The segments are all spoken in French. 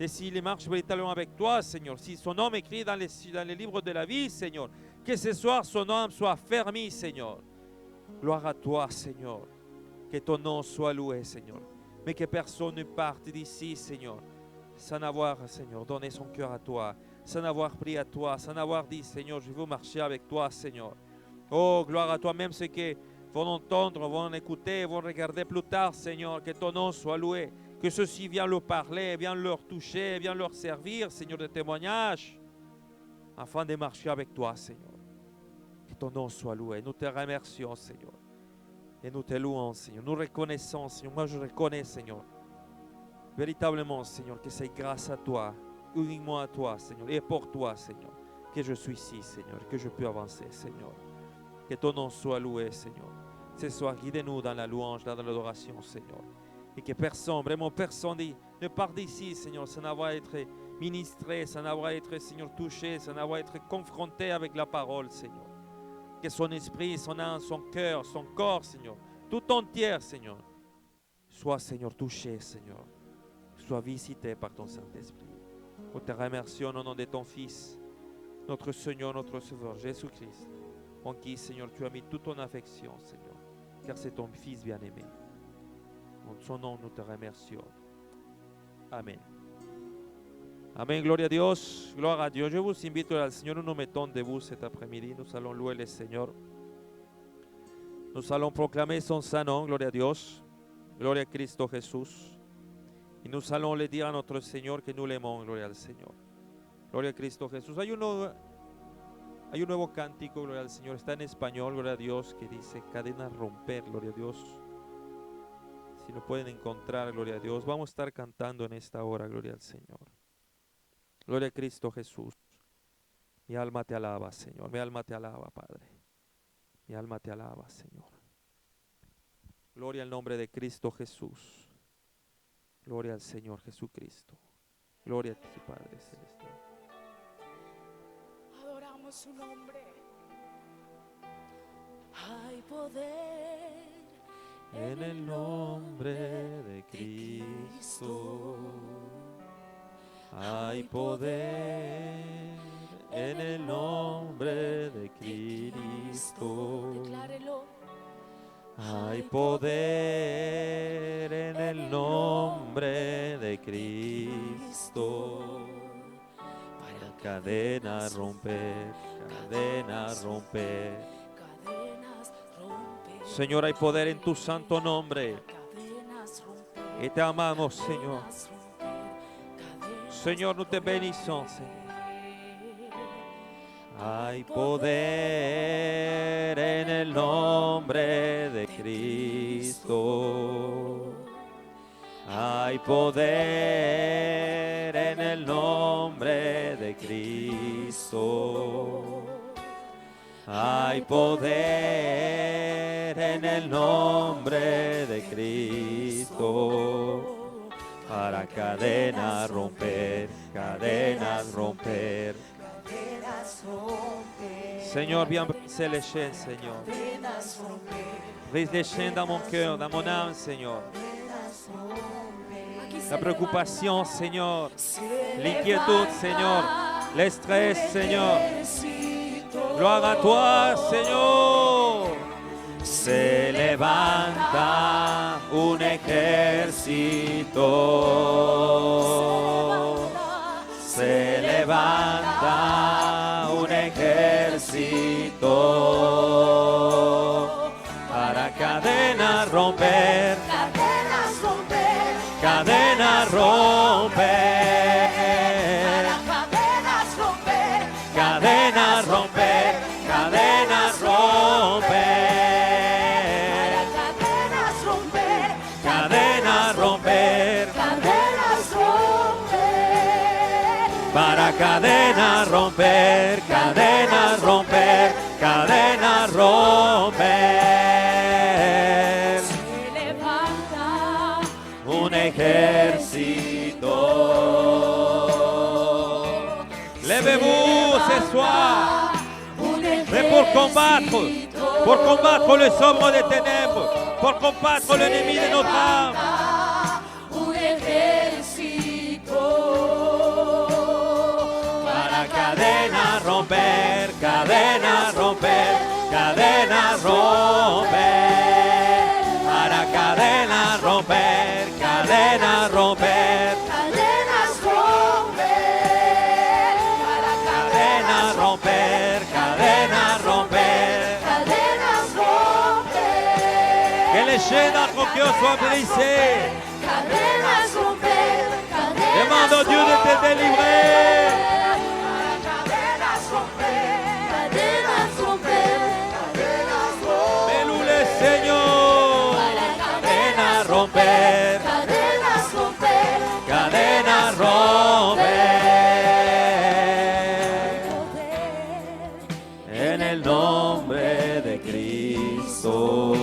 Et s'il marche véritablement avec toi, Seigneur, si son nom est écrit dans les livres de la vie, Seigneur, que ce soir son nom soit fermé, Seigneur. Gloire à toi, Seigneur. Que ton nom soit loué, Seigneur. Mais que personne ne parte d'ici, Seigneur, sans avoir, Seigneur, donné son cœur à toi, sans avoir prié à toi, sans avoir dit, Seigneur, je veux marcher avec toi, Seigneur. Oh, gloire à toi, même ceux qui vont entendre, vont écouter, vont regarder plus tard, Seigneur, que ton nom soit loué. Que ceux-ci viennent leur parler, viennent leur toucher, viennent leur servir, Seigneur, de témoignage, afin de marcher avec toi, Seigneur. Que ton nom soit loué. Nous te remercions, Seigneur. Et nous te louons, Seigneur. Nous reconnaissons, Seigneur. Moi, je reconnais, Seigneur, véritablement, Seigneur, que c'est grâce à toi, uniquement à toi, Seigneur, et pour toi, Seigneur, que je suis ici, Seigneur, que je peux avancer, Seigneur. Que ton nom soit loué, Seigneur. Ce soir, guidez-nous dans la louange, dans l'adoration, Seigneur. Et que personne, vraiment personne ne part d'ici, Seigneur, sans avoir été ministré, sans avoir été, Seigneur, touché, sans avoir été confronté avec la parole, Seigneur. Que son esprit, son âme, son cœur, son corps, Seigneur, tout entier, Seigneur, soit, Seigneur, touché, Seigneur, soit visité par ton Saint-Esprit. Nous te remercions au nom de ton Fils, notre Seigneur, notre Sauveur, Jésus-Christ, en qui, Seigneur, tu as mis toute ton affection, Seigneur, car c'est ton Fils bien-aimé. En son nom, nous te remercions. Amen. Amen, gloria a Dios, gloria a Dios. Je vous invite al Seigneur, nous nous mettons debout cet après-midi. Nous allons louer le Seigneur. Nous allons proclamer son saint nom, gloria a Dios, gloria a Cristo Jesús. Y nous allons le dire à notre Seigneur que nous l'aimons, gloria al Señor. Gloria a Cristo Jesús. Hay un nuevo cántico, gloria al Señor. Está en español, gloria a Dios, que dice cadena romper, gloria a Dios. Si lo pueden encontrar, gloria a Dios. Vamos a estar cantando en esta hora, gloria al Señor. Gloria a Cristo Jesús. Mi alma te alaba, Señor. Mi alma te alaba, Padre. Mi alma te alaba, Señor. Gloria al nombre de Cristo Jesús. Gloria al Señor Jesucristo. Gloria a ti, Padre Celestial. Adoramos su nombre. Hay poder En el nombre de Cristo hay poder. En el nombre de Cristo Declárelo. hay poder. En el nombre de Cristo para cadenas romper, cadenas romper. Cadenas romper. Señor, hay poder en tu santo nombre. Cadenas romper. Y te amamos, Señor. Cadenas romper. Cadenas Señor, nous te bénissons, Señor. Hay poder en el nombre de Cristo. Hay poder en el nombre de Cristo. Hay poder en el nombre de Cristo. Para cadenas romper, cadenas romper. Cadenas romper. Seigneur, viens briser les chaînes, Seigneur. Cadenas romper. Brise les chaînes dans mon cœur, dans mon âme, Seigneur. Cadenas romper. Aquí se La préoccupation, levanta. Seigneur. Se L'inquiétude, Seigneur. levanta Le stress, un Seigneur. ejército. Gloire à toi, Seigneur. Se levanta un ejército. Se levanta un ejército. Para cadenas romper, Cadenas romper. cadenas romper. Cadenas romper. Cadenas romper, cadenas romper. Cadenas romper. Cadenas romper. Cadenas romper. Para cadenas romper, cadenas romper, cadenas romper. Se levanta Un ejército. Levez-vous ce soir. un Mais pour combattre les hommes des ténèbres, pour combattre l'ennemi de notre âme. un ejército. Seigneur, sois brisé. Cadenas romper, cadenas Demande au Dieu de te délivrer. Cadenas romper, cadenas romper, cadenas romper. Mets-nous le Seigneur. Cadenas romper. Cadenas romper, Cadenas romper. En el nombre de Cristo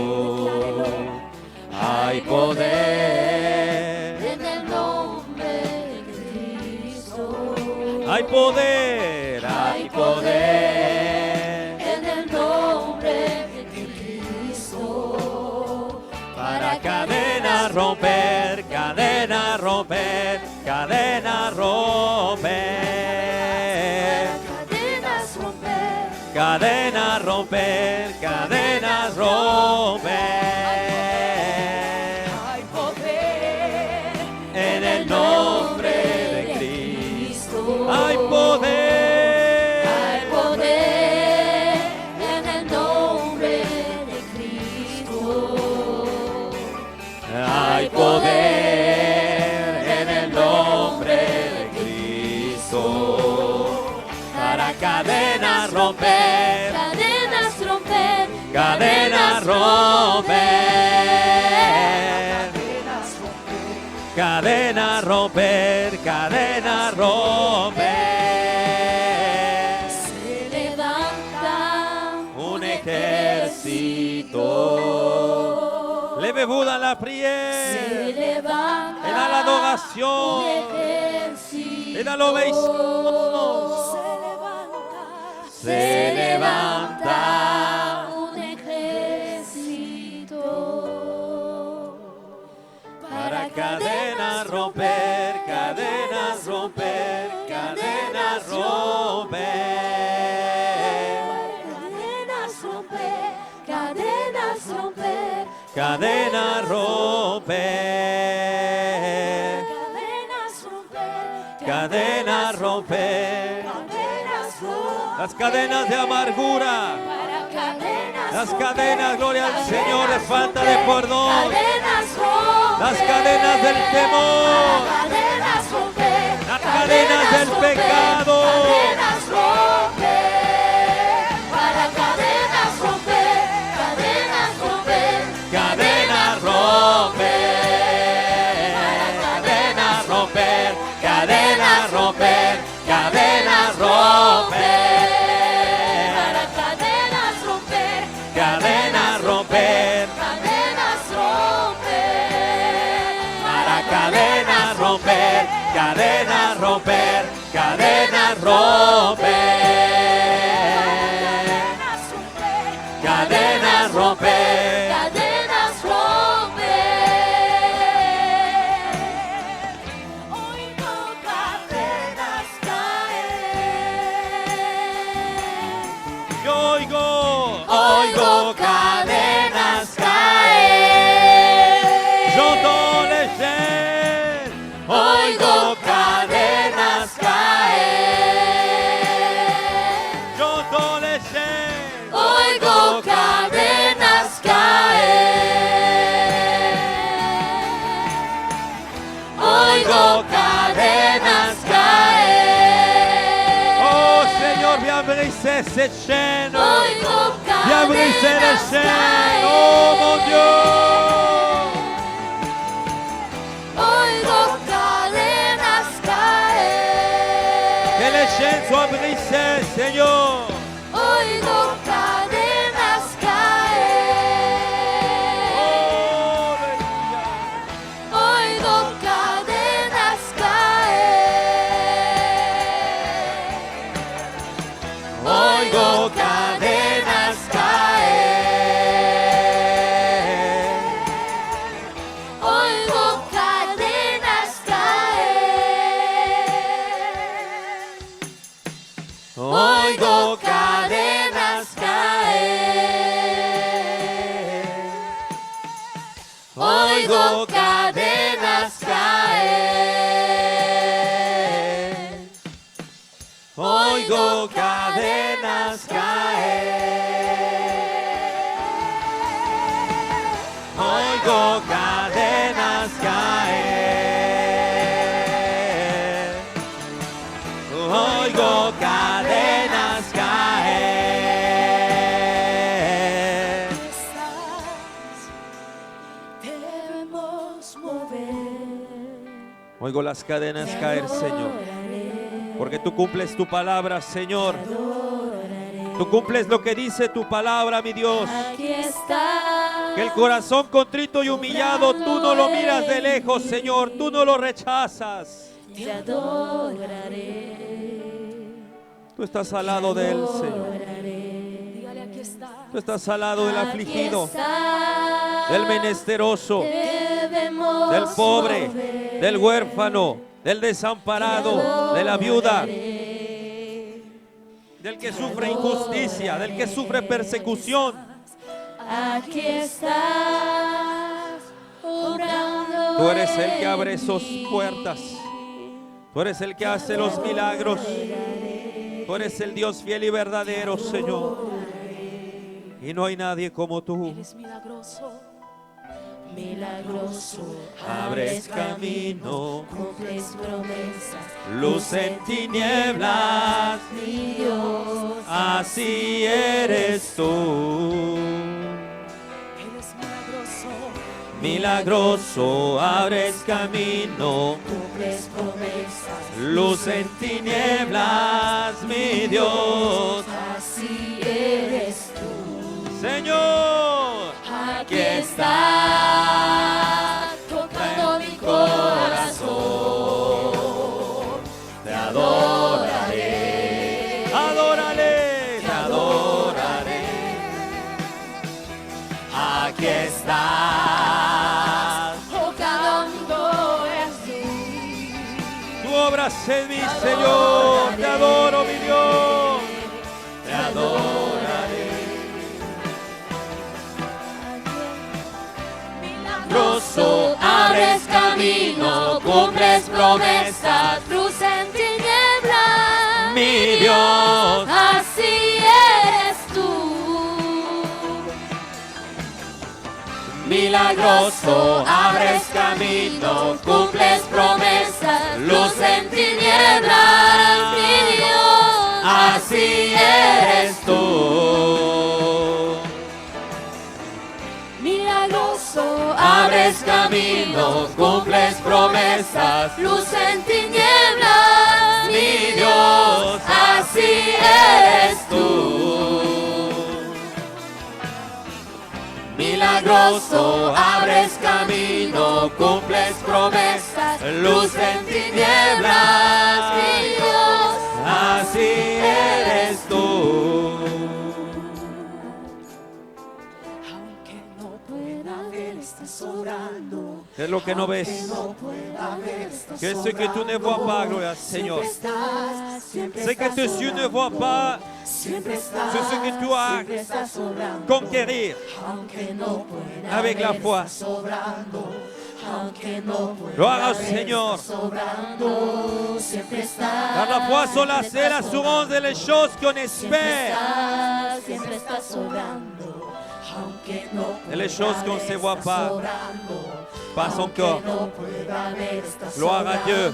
hay poder. en el nombre de Cristo. Hay poder, hay poder. En el nombre de Cristo. Para cadenas romper, cadenas romper, cadenas romper. Cadenas romper, Cadenas romper, cadenas romper. hay poder En el nombre de Cristo. hay poder. Hay poder en el nombre de Cristo. Hay poder en el nombre de Cristo. Para cadenas romper, Cadenas romper, cadenas romper. Cadenas romper, cadenas romper. se levanta Un ejército. Levez-vous dans la prière se levanta et dans l'adoration un ejército. et dans l'obéissance. Se levanta un ejército Para cadenas romper, cadenas romper, cadenas romper. cadenas romper, cadenas romper, Cadenas romper. cadenas romper, Cadenas romper. cadenas romper. Las cadenas de amargura. Para cadenas Las romper, cadenas, gloria al Señor, de falta de romper, perdón. cadenas romper, Las cadenas del temor. cadenas romper, Las cadenas del romper, pecado. cadenas romper, para cadenas romper, cadenas romper, Cadenas romper. Cadenas romper. Cadenas romper. Cadenas romper. para cadenas romper, Cadenas romper. cadenas romper, Para cadenas romper. Cadenas romper. Cadenas romper. Cadenas romper. cadenas romper. Oigo cadenas caer. Yo oigo cadenas caer. J'entends les chaînes. Oigo cadenas caer. J'entends les chaînes. Oigo cadenas caer. Oigo cadenas caer. Oh Seigneur, viens briser cette chaîne. Oigo Viens briser les cadenas chaînes. caer. Oh mon Dieu. Oigo cadenas caer. Que les chaînes soient brisées, Seigneur. Oigo cadenas caer. Oh, aleluya. Oigo cadenas caer. Oigo cadenas caer. Oigo cadenas caer. Oigo cadenas caer. Oigo cadenas caer. Oigo cadenas caer. Oigo cadenas oigo cadenas caer. Debemos mover. Oigo las cadenas caer, Señor. Porque tú cumples tu palabra, Señor. Tú cumples lo que dice tu palabra, mi Dios. Aquí está. Que el corazón contrito y humillado, tú no lo miras de lejos, Señor. Tú no lo rechazas. Te adoraré. Tú estás al lado de él, Señor. Dígale, aquí está. Tú estás al lado del Aquí afligido, está. del menesteroso, Debemos del pobre, mover. del huérfano, del desamparado, de la viuda, del que sufre injusticia, del que sufre persecución. Aquí estás, obrando. Tú eres el que abre esas puertas. Tú eres el que hace los milagros. Tú eres el Dios fiel y verdadero, Señor. Y no hay nadie como tú. Eres milagroso, milagroso. Abres camino, cumples promesas. luz en tinieblas. Mi Dios, Así eres tú. eres milagroso, Milagroso, abres camino, cumples promesas. luz en tinieblas, mi Dios. Así eres tú. Señor, Aquí estás, tocando mi corazón. te adoraré, adórale, te adoraré. Aquí estás, Tocando así. tu obra en mí, Señor, te adoro, mi Dios, te adoraré. Milagroso, abres camino, cumples promesas, luz en tinieblas. Mi Dios, así eres tú. milagroso, abres camino, Cumples promesas, luz en tinieblas. Mi Dios, así eres tú. milagroso, Abres camino, cumples promesas, luz en tinieblas. mi Dios, así eres tú. Milagroso, abres camino, cumples promesas, luz en tinieblas, mi Dios, así eres tú. aunque no pueda ver, estás obrando. ¿Qué es lo que no ves? Qu'est-ce que tu ne vois pas, gloire Seigneur? C'est que tes yeux ne voient pas c'est ce que tu as conquérir avec la foi. Gloire au Seigneur. Car la foi, c'est l'assurance de les choses qu'on espère et les choses qu'on ne se voit pas. Pas encore. Gloire à Dieu.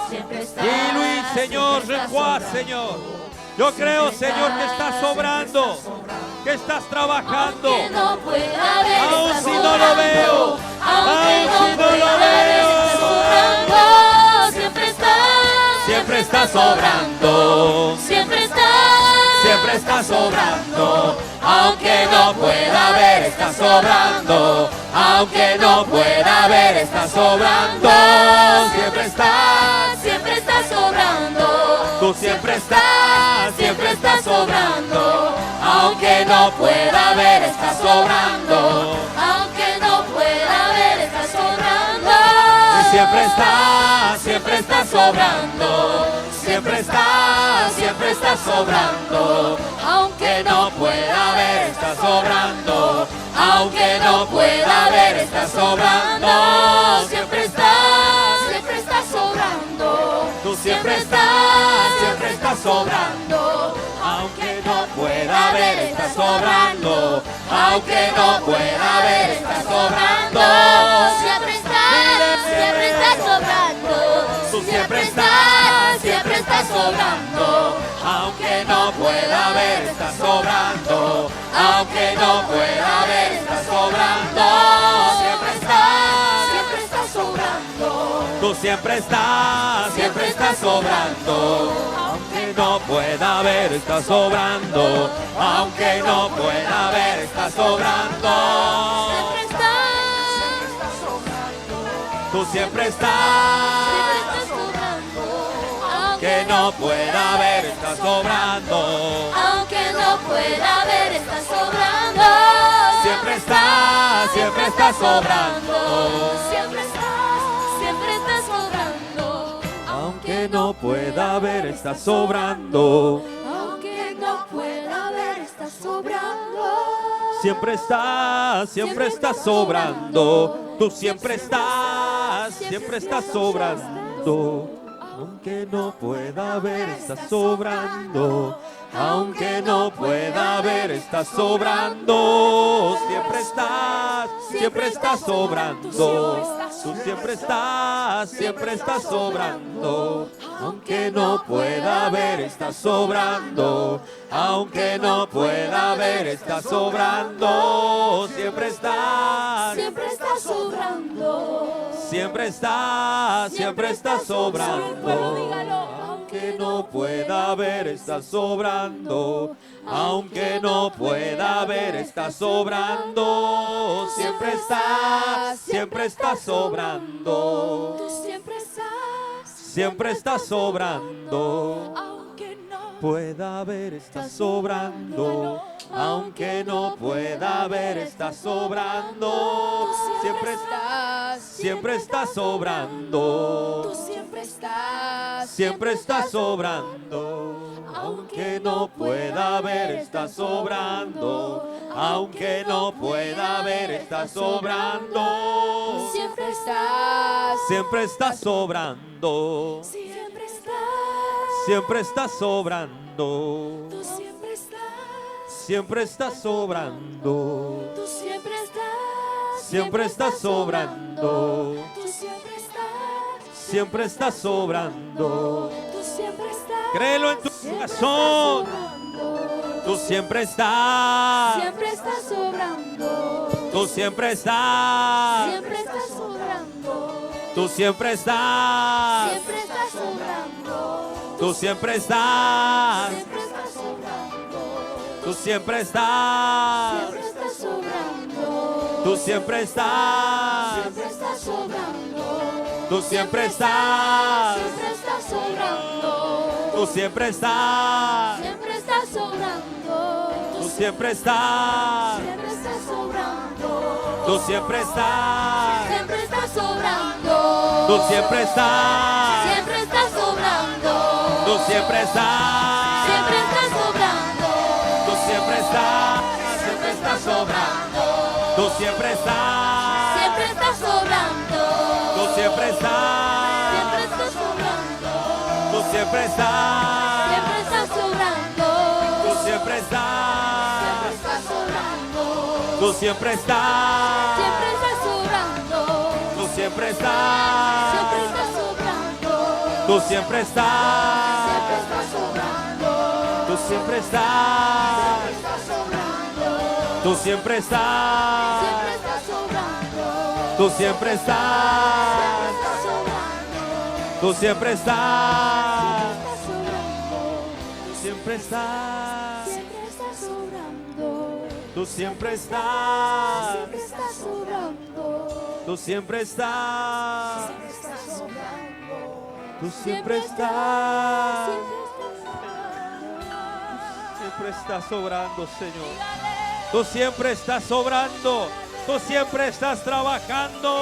Dis-lui, Señor, je crois, Señor. Yo creo, Señor, que estás obrando, que estás trabajando. Aun si no lo veo, aun si no lo veo. Siempre estás obrando, Siempre estás. siempre estás obrando. Aunque no pueda ver, estás obrando. Aunque no pueda ver, estás obrando. Siempre estás, Siempre estás obrando. tú siempre estás obrando. Aunque no pueda ver, estás obrando. Aunque no pueda ver, estás obrando. Siempre estás obrando. Siempre estás obrando. Aunque No pueda ver, estás obrando. Aunque no pueda ver, estás obrando. Siempre estás obrando. tú siempre estás obrando. Aunque no pueda ver, estás obrando. Aunque no pueda ver, estás obrando. Siempre estás obrando. Tú siempre estás está sobrando. Aunque no pueda ver, está sobrando. Aunque no pueda ver, está sobrando. Siempre está sobrando. Tú siempre estás sobrando. Aunque no pueda ver, está sobrando. Aunque no pueda ver, está sobrando. Tú siempre estás sobrando. Aunque no pueda ver, está sobrando. Aunque no pueda ver, está sobrando. Siempre está sobrando. Siempre está sobrando. Aunque no pueda ver, está sobrando. Aunque no pueda ver, está sobrando. Siempre está sobrando. Tú siempre estás sobrando. Aunque no pueda ver, está sobrando. Aunque no pueda ver, está sobrando. Siempre estás sobrando. Tú siempre estás sobrando. Aunque no pueda ver, está sobrando. Aunque no pueda ver, está sobrando. Siempre está sobrando. Siempre está sobrando. Aunque no pueda ver, está sobrando. Aunque no pueda ver, está sobrando. Siempre está sobrando. Tú Siempre está sobrando. aunque no Pueda ver, está sobrando. Aunque no pueda ver, está sobrando. Siempre está sobrando. tú Siempre está sobrando. Aunque no pueda ver, está sobrando. Aunque no pueda ver, está sobrando. siempre Está sobrando. siempre Está sobrando. tú siempre Está sobrando. tú siempre Está sobrando. tú Siempre está sobrando. tú siempre Créelo en tu corazón. Tú siempre estás. sobrando, Tú siempre estás. sobrando, Tú siempre estás. sobrando, Tú siempre estás. sobrando, Tú siempre estás. sobrando, Tú siempre estás. sobrando, Tú siempre estás. sobrando, Tú siempre estás. sobrando, Tú siempre estás. sobrando, Tú siempre estás. sobrando, Tú siempre estás. sobrando, Tú siempre estás. sobrando, Tú siempre estás. Siempre estás sobrando. Tú siempre estás. sobrando, Tú siempre estás. sobrando, Tú siempre estás. sobrando, Tú siempre estás. sobrando, Tú siempre estás. sobrando, Tú siempre estás. sobrando, Tú siempre estás. sobrando, Tú siempre estás. Tú siempre estás. sobrando, Tú siempre estás. Tú siempre estás. Siempre estás. sobrando, Tú siempre estás. sobrando, Tú siempre estás. Tú siempre estás. Siempre estás sobrando, Señor. Tú siempre estás sobrando. Tú siempre estás trabajando.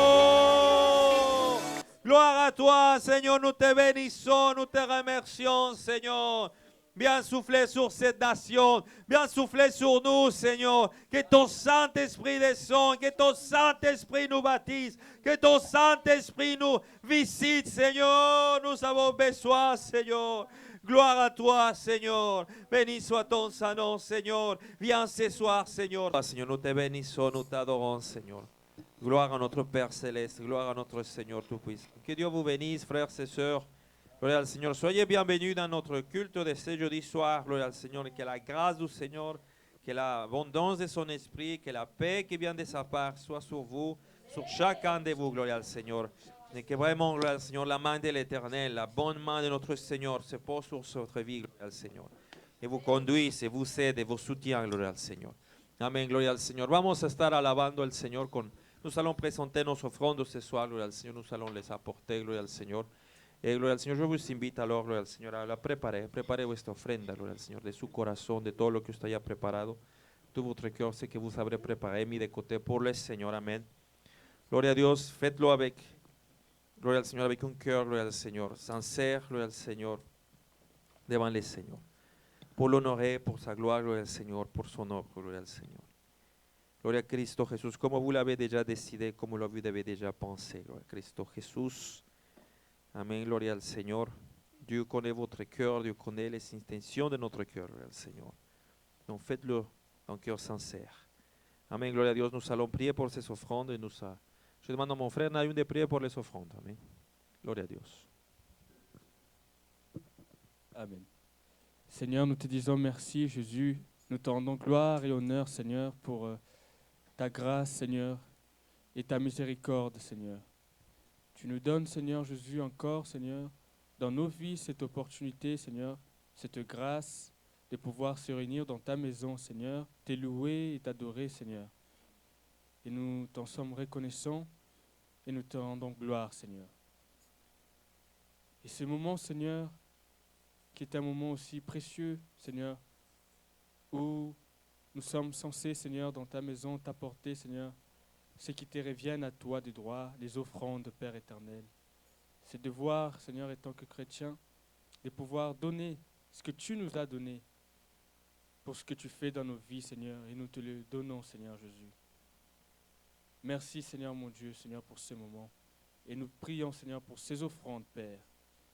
Gloire à toi, Seigneur. Nous te bénissons, nous te remercions, Seigneur. Viens souffler sur cette nation. Viens souffler sur nous, Seigneur. Que ton Saint-Esprit descende. Que ton Saint-Esprit nous baptise. Que ton Saint-Esprit nous visite, Seigneur. Nous avons besoin, Seigneur. Gloire à toi, Seigneur. Béni soit ton Saint-Nom, Seigneur. Viens ce soir, Seigneur. Seigneur, nous te bénissons, nous t'adorons, Seigneur. Gloire à notre Père Céleste. Gloire à notre Seigneur Tout-Puissant. Que Dieu vous bénisse, frères et sœurs. Gloria al Señor. Soyez bienvenus dans notre culte de ce jeudi soir. Gloria al Señor. Et que la grâce du Seigneur, que l'abondance de son esprit, que la paix qui vient de sa part soit sur vous, sur chacun de vous. Gloria al Señor. Et que vraiment, gloria al Seigneur, la main de l'Éternel, la bonne main de notre Seigneur se pose sur votre vie, gloria al Señor. Et vous conduise, et vous aide, et vous soutient, gloria al Señor. Amén, gloria al Señor. Vamos a estar alabando al Señor con... Nous allons présenter nos offrandes ce soir, gloria al Señor. Nous allons les apporter, gloria al Señor. Gloria al Señor, yo vous invito alors, gloria al Señor, a la preparer. Prepare vuestra ofrenda, gloria al Señor, de su corazón, de todo lo que usted haya preparado. Tout votre cœur, ce que vous avez préparé, mis de côté pour le Seigneur. Amén. Gloria a Dios, faites-lo avec, gloria al Señor, avec un cœur, gloria al Señor, sincère, gloria al Señor, devant le Seigneur. Pour l'honorer, pour sa gloire, gloria al Señor, pour son œuvre, gloria al Señor. Gloria a Cristo Jesús, como vous l'avez déjà décidé, como lo avez déjà pensé, gloria a Cristo Jesús. Amén, gloria al Señor. Dieu connaît votre cœur, Dieu connaît les intentions de notre cœur, gloria al Señor. Donc faites-le d'un cœur sincère. Amén, gloria a Dios. Nous allons prier pour ces offrandes. Et je demande à mon frère Naïm de prier pour les offrandes. Amén. Gloria a Dios. Amen. Seigneur, nous te disons merci, Jésus. Nous te rendons gloire et honneur, Seigneur, pour ta grâce, Seigneur, et ta miséricorde, Seigneur. Tu nous donnes, Seigneur Jésus, encore, Seigneur, dans nos vies, cette opportunité, Seigneur, cette grâce de pouvoir se réunir dans ta maison, Seigneur, te louer et t'adorer, Seigneur. Et nous t'en sommes reconnaissants et nous te rendons gloire, Seigneur. Et ce moment, Seigneur, qui est un moment aussi précieux, Seigneur, où nous sommes censés, Seigneur, dans ta maison, t'apporter, Seigneur, ce qui te reviennent à toi de droit, les offrandes, Père éternel. C'est de voir, Seigneur, en tant que chrétien, de pouvoir donner ce que tu nous as donné pour ce que tu fais dans nos vies, Seigneur, et nous te le donnons, Seigneur Jésus. Merci, Seigneur mon Dieu, Seigneur, pour ce moment. Et nous prions, Seigneur, pour ces offrandes, Père,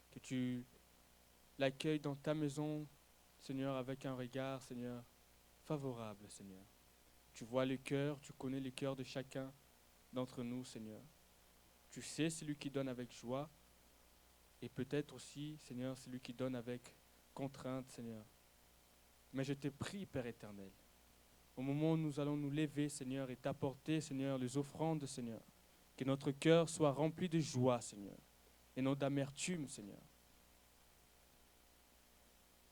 que tu l'accueilles dans ta maison, Seigneur, avec un regard, Seigneur, favorable, Seigneur. Tu vois le cœur, tu connais le cœur de chacun d'entre nous, Seigneur. Tu sais celui qui donne avec joie et peut-être aussi, Seigneur, celui qui donne avec contrainte, Seigneur. Mais je te prie, Père éternel, au moment où nous allons nous lever, Seigneur, et t'apporter, Seigneur, les offrandes, Seigneur, que notre cœur soit rempli de joie, Seigneur, et non d'amertume, Seigneur.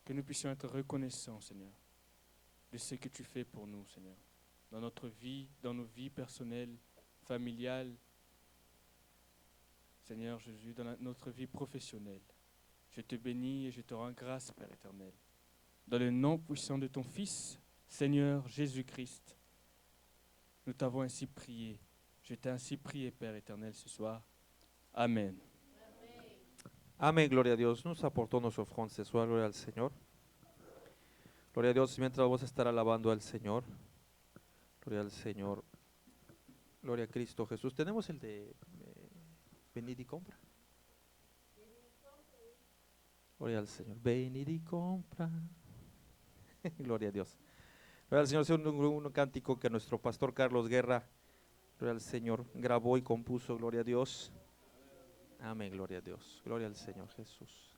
Que nous puissions être reconnaissants, Seigneur, de ce que tu fais pour nous, Seigneur, dans notre vie, dans nos vies personnelles, familiales, Seigneur Jésus, dans notre vie professionnelle. Je te bénis et je te rends grâce, Père éternel. Dans le nom puissant de ton Fils, Seigneur Jésus-Christ, nous t'avons ainsi prié. Je t'ai ainsi prié, Père éternel, ce soir. Amen. Amén, gloria a Dios. Nos aportó nos offrandes ce soir, gloria al Señor. Gloria a Dios, mientras vamos a estar alabando al Señor. Gloria al Señor. Gloria a Cristo Jesús. Tenemos el de venid y compra. Gloria al Señor. Venid y compra. Gloria a Dios. Gloria al Señor. Es un cántico que nuestro pastor Carlos Guerra, gloria al Señor, grabó y compuso. Gloria a Dios. Amén, gloria a Dios. Gloria al Señor Jesús.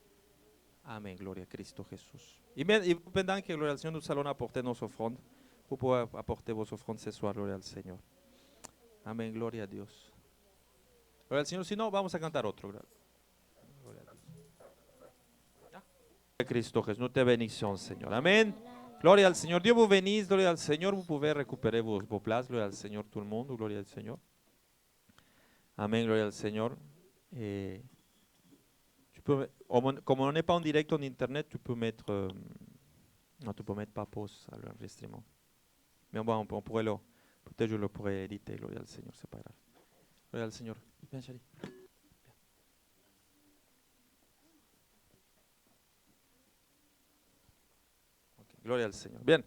Amén, gloria a Cristo Jesús. Et pendant que, gloria al Señor, nous allons apporter nos offrandes, vous pouvez apporter vos offrandes ce soir, gloria al Señor. Amén, gloria a Dios. Gloria al Señor, si no, vamos a cantar otro. Gloria a Dios. Cristo Jesús, nous te bénissons, Seigneur. Amén. Gloria al Señor. Dieu vous bénisse, gloria al Señor. Vous pouvez récupérer vos places, gloria al Señor, tout le monde, gloria al Señor. Amén, gloria al Señor. Tu peux, comme on n'est pas en direct en internet, tu peux mettre, non, tu peux mettre pas pause à l'enregistrement. Mais on pourrait le, peut-être je le pourrais éditer, gloria al Señor, c'est pas grave. Gloria al Señor. Bien, chérie. Okay. Gloria al Señor. Bien.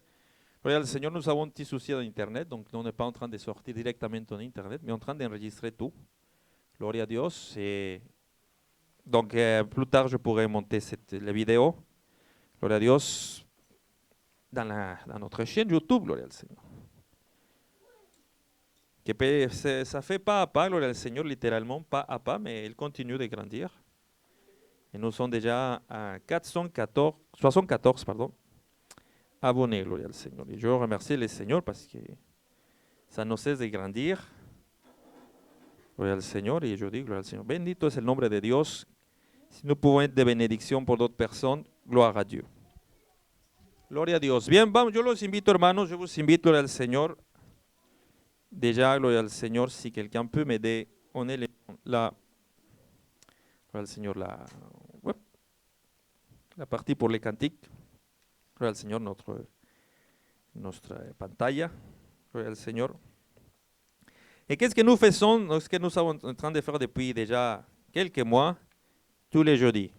Gloria al Señor, nous avons un petit souci d'internet, donc on n'est pas en train de sortir directement en internet, mais en train d'enregistrer tout. Gloria a Dios. Donc, plus tard, je pourrai monter la vidéo. Gloria a Dios. Dans notre chaîne YouTube, gloria al Señor. Ça fait pas à pas, gloria al Señor, littéralement, pas à pas, mais il continue de grandir. Et nous sommes déjà à 74 abonnés, gloire al Seigneur. Et je remercie le Seigneur parce que ça ne cesse de grandir. Gloria al Señor. Y yo digo, gloria al Señor. Bendito es el nombre de Dios. Si nous pouvons être de bénédiction pour d'autres personnes, gloire à Dieu. Gloria a Dios. Bien, vamos, yo los invito, hermanos, je vous invite, gloria al Señor. Déjà, gloria al Señor, si quelqu'un peut m'aider, on est la, gloria al Señor, la partie pour les cantiques. Gloria al Señor, notre pantalla. Gloria al Señor. Et qu'est-ce que nous faisons, ce que nous sommes en train de faire depuis déjà quelques mois, tous les jeudis?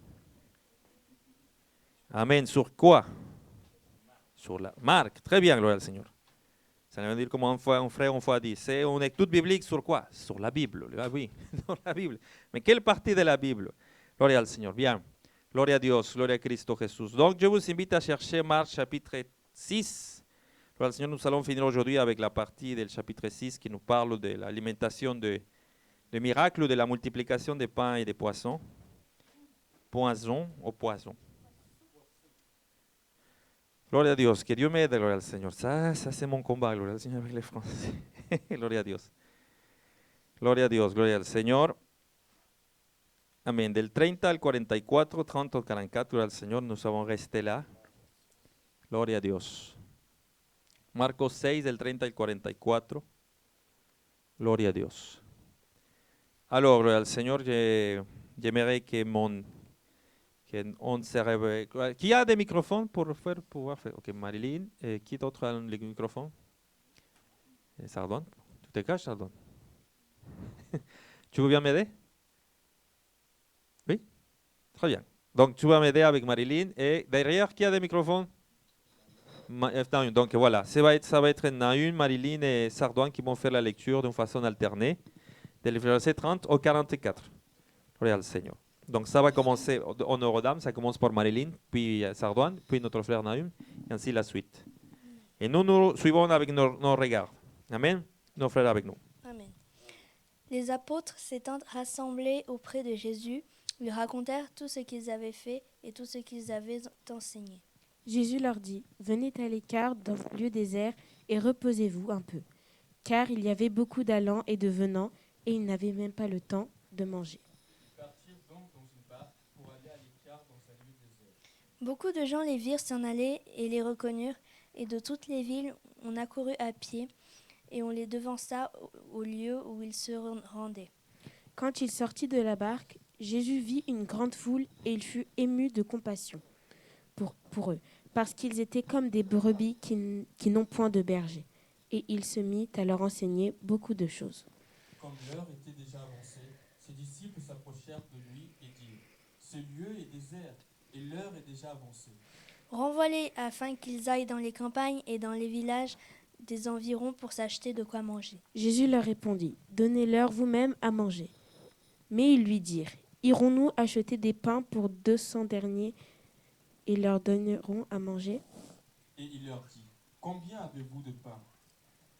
Amen. Sur quoi? Sur la marque. Très bien, gloire al Seigneur. Ça veut dire comme un frère une fois dit, c'est une étude biblique sur quoi? Sur la Bible. Ah oui, sur la Bible. Mais quelle partie de la Bible? Gloria al Seigneur. Bien. Gloria a Dios, gloria a Cristo Jesús. Donc, je vous invite à chercher Marc chapitre 6. Gloria al Seigneur, nous allons finir aujourd'hui avec la partie du chapitre 6 qui nous parle de l'alimentation de miracle de la multiplication des pains et des poissons. Poisson ou poisson. Gloria a Dios, que Dios me dé, gloria al Señor. Ça c'est mon combat, gloria al Señor avec les Français. Gloria a Dios. Gloria a Dios, gloria al Señor. Amén. Del 30 al 44, 30 al 44, gloria al Señor, nous avons resté là. Gloria a Dios. Marcos 6, del 30 al 44. Gloria a Dios. Alors, gloria al Señor, j'aimerais que on se réveille. Qui a des microphones pour pouvoir faire? Ok, Marilyn. Et qui d'autre a les microphones? Sardon. Tu te caches, Sardon? Tu veux bien m'aider? Oui? Très bien. Donc, tu vas m'aider avec Marilyn. Et derrière, qui a des microphones? Donc, voilà. Ça va être Nahum, Marilyn et Sardouane qui vont faire la lecture d'une façon alternée. Del verset 30 au 44. Gloria al Seigneur. Donc ça va commencer en Eurodame, ça commence par Marilyn, puis Sardouane, puis notre frère Nahum, et ainsi la suite. Et nous suivons avec nos regards. Amen. Nos frères avec nous. Amen. Les apôtres s'étant rassemblés auprès de Jésus, lui racontèrent tout ce qu'ils avaient fait et tout ce qu'ils avaient enseigné. Jésus leur dit, « Venez à l'écart dans un lieu désert et reposez-vous un peu. » Car il y avait beaucoup d'allants et de venants, et ils n'avaient même pas le temps de manger. Beaucoup de gens les virent s'en aller et les reconnurent, et de toutes les villes on accourut à pied, et on les devança au lieu où ils se rendaient. Quand il sortit de la barque, Jésus vit une grande foule, et il fut ému de compassion pour eux, parce qu'ils étaient comme des brebis qui n'ont point de berger. Et il se mit à leur enseigner beaucoup de choses. Comme l'heure était déjà avancée, ses disciples s'approchèrent de lui et dirent, « Ce lieu est désert, et l'heure est déjà avancée. Renvoie-les afin qu'ils aillent dans les campagnes et dans les villages des environs pour s'acheter de quoi manger. » Jésus leur répondit, « Donnez-leur vous-même à manger. » Mais ils lui dirent, « Irons-nous acheter des pains pour 200 deniers et leur donnerons à manger ?» Et il leur dit, « Combien avez-vous de pain? »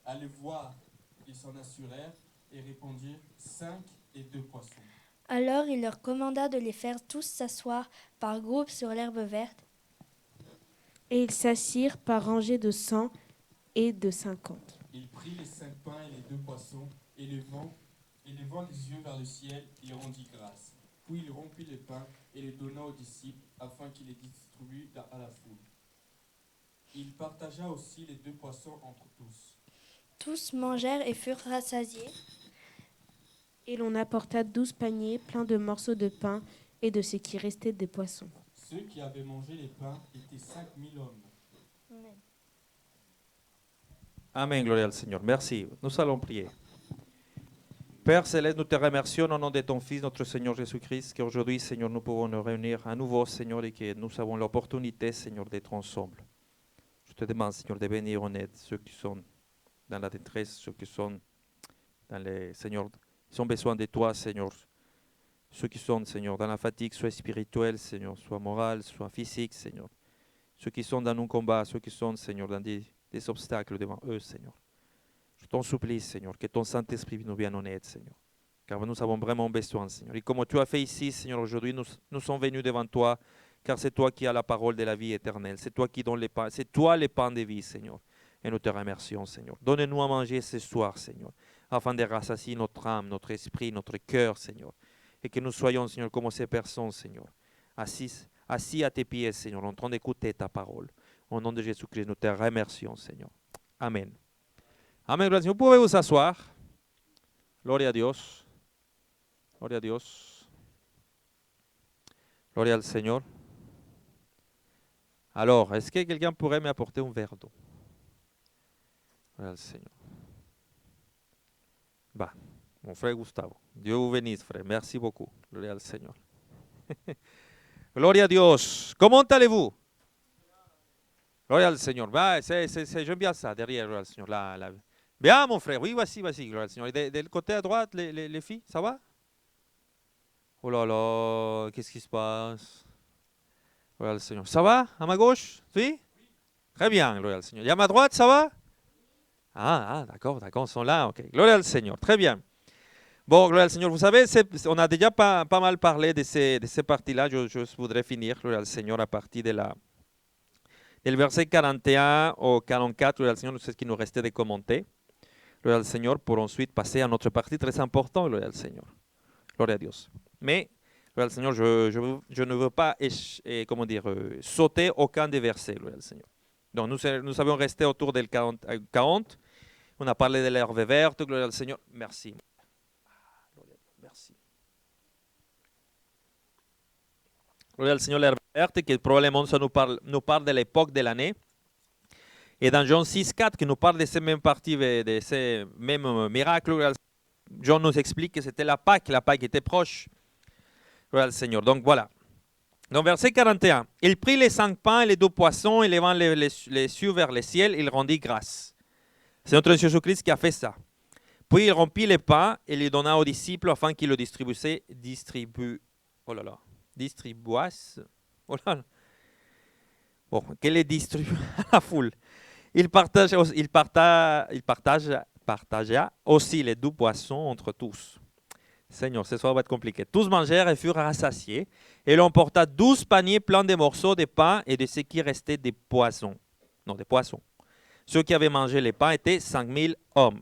Allez voir. Ils s'en assurèrent et répondirent, 5 et 2 poissons. Alors il leur commanda de les faire tous s'asseoir par groupes sur l'herbe verte. Et ils s'assirent par rangées de 100 et de 50. Il prit les 5 pains et les 2 poissons, et levant les yeux vers le ciel, il rendit grâce. Puis il rompit les pains et les donna aux disciples, afin qu'ils les distribuent à la foule. Il partagea aussi les 2 poissons entre tous. Tous mangèrent et furent rassasiés. Et l'on apporta 12 paniers pleins de morceaux de pain et de ce qui restait des poissons. Ceux qui avaient mangé les pains étaient 5000 hommes. Amen. Amen, gloria al Seigneur. Merci. Nous allons prier. Père Céleste, nous te remercions au nom de ton Fils, notre Seigneur Jésus-Christ, qu'aujourd'hui, Seigneur, nous pouvons nous réunir à nouveau, Seigneur, et que nous avons l'opportunité, Seigneur, d'être ensemble. Je te demande, Seigneur, de bénir en aide ceux qui sont dans la détresse, ceux qui sont dans les, Seigneur, ils ont besoin de toi, Seigneur. Ceux qui sont, Seigneur, dans la fatigue, soit spirituelle, Seigneur, soit morale, soit physique, Seigneur. Ceux qui sont dans un combat, ceux qui sont, Seigneur, dans des obstacles devant eux, Seigneur. Je t'en supplie, Seigneur, que ton Saint-Esprit nous vienne en aide, Seigneur. car nous avons vraiment besoin, Seigneur. Et comme tu as fait ici, Seigneur, aujourd'hui, nous sommes venus devant toi, car c'est toi qui as la parole de la vie éternelle. C'est toi qui donnes les pains. C'est toi les pains de vie, Seigneur. Et nous te remercions, Seigneur. Donne-nous à manger ce soir, Seigneur, afin de rassasier notre âme, notre esprit, notre cœur, Seigneur. Et que nous soyons, Seigneur, comme ces personnes, Seigneur, assis à tes pieds, Seigneur, en train d'écouter ta parole. Au nom de Jésus-Christ, nous te remercions, Seigneur. Amen. Amen. Vous pouvez vous asseoir. Gloria a Dios. Gloria a Dios. Gloria al Seigneur. Alors, est-ce que quelqu'un pourrait m'apporter un verre d'eau? Gloria al Seigneur. Bah, mon frère Gustavo. Dieu vous bénisse, frère. Merci beaucoup. Gloria al Seigneur. Gloria a Dios. Comment allez-vous? Gloria al Seigneur. Bah, j'aime bien ça, derrière, gloria al Seigneur. Là. Bien, mon frère. Oui, voici, gloria al Seigneur. Et de côté à droite, les filles, ça va? Oh là là, qu'est-ce qui se passe? Gloria al Seigneur. Ça va? À ma gauche? Oui? Très bien, gloria al Seigneur. Et à ma droite, ça va? Ah, d'accord, ils sont là, ok. Gloria al Seigneur. Très bien. Bon, gloria al Seigneur, vous savez, on a déjà pas mal parlé de ces parties-là. Je voudrais finir, gloria al Seigneur, à partir del verset 41 au 44, gloria al Seigneur, c'est ce qui nous restait de commenter. Gloria al Seigneur, pour ensuite passer à notre partie très importante, gloria al Seigneur. Gloria a Dios. Mais, gloria al Seigneur, je ne veux pas, sauter aucun des versets, gloria al Seigneur. Donc, nous avons resté autour del 40. On a parlé de l'herbe verte, gloria al Seigneur. Merci. Merci. Gloria al Seigneur, l'herbe verte, qui probablement ça nous parle de l'époque de l'année. Et dans Jean 6,4, qui nous parle de ces mêmes parties, de ces mêmes miracles, Jean nous explique que c'était la Pâque était proche. Gloria al Seigneur. Donc voilà. Dans verset 41, il prit les 5 pains et les 2 poissons, et levant les yeux vers le ciel, il rendit grâce. C'est notre Jésus-Christ qui a fait ça. Puis il rompit les pains et les donna aux disciples afin qu'ils le distribuassent. Bon, qu'il les distribue à la foule. Il partagea aussi les 2 poissons entre tous. Seigneur, ce soir va être compliqué. Tous mangèrent et furent rassasiés. Et l'on porta 12 paniers pleins de morceaux de pain et de ce qui restait des poissons. Ceux qui avaient mangé les pains étaient 5000 hommes.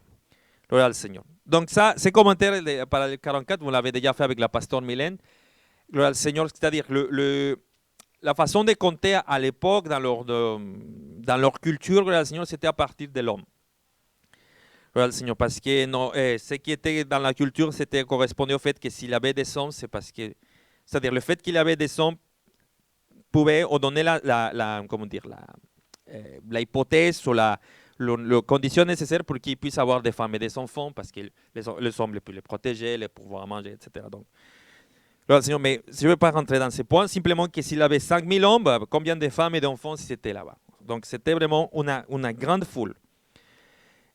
Gloria al Seigneur. Donc ça, ces commentaires par le 44, vous l'avez déjà fait avec la pasteur Mylène. Gloria al Seigneur, c'est-à-dire la façon de compter à l'époque, dans leur culture, gloria al Seigneur, c'était à partir de l'homme. Gloria al Seigneur, parce que ce qui était dans la culture, c'était correspondait au fait que s'il avait des hommes, c'est parce que, c'est-à-dire le fait qu'il avait des hommes pouvait donner la hypothèse ou la condition nécessaire pour qu'ils puissent avoir des femmes et des enfants, parce que les hommes les pouvaient les protéger, les pouvoir manger, etc. Donc, gloria al Seigneur, mais je ne vais pas rentrer dans ces points, simplement que s'il avait 5000 hommes, combien de femmes et d'enfants c'était là-bas? Donc, c'était vraiment une grande foule.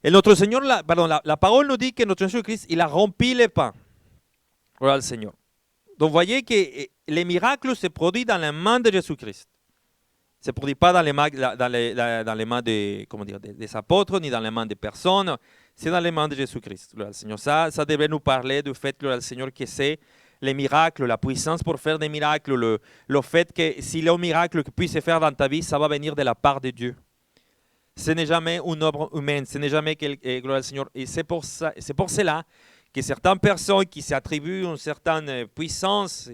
Et notre Seigneur, la parole nous dit que notre Jésus-Christ, il a rempli les pains. Gloria al Seigneur. Donc, vous voyez que les miracles se produisent dans les mains de Jésus-Christ. Ne se produit pas dans les mains des apôtres, ni dans les mains des personnes. C'est dans les mains de Jésus-Christ. Gloria al Seigneur. Ça devrait nous parler du fait, gloria al Seigneur, que c'est les miracles, la puissance pour faire des miracles, le fait que s'il y a un miracle que puisse se faire dans ta vie, ça va venir de la part de Dieu. Ce n'est jamais une œuvre humaine, ce n'est jamais gloire al Seigneur. Et c'est pour cela que certaines personnes qui s'attribuent une certaine puissance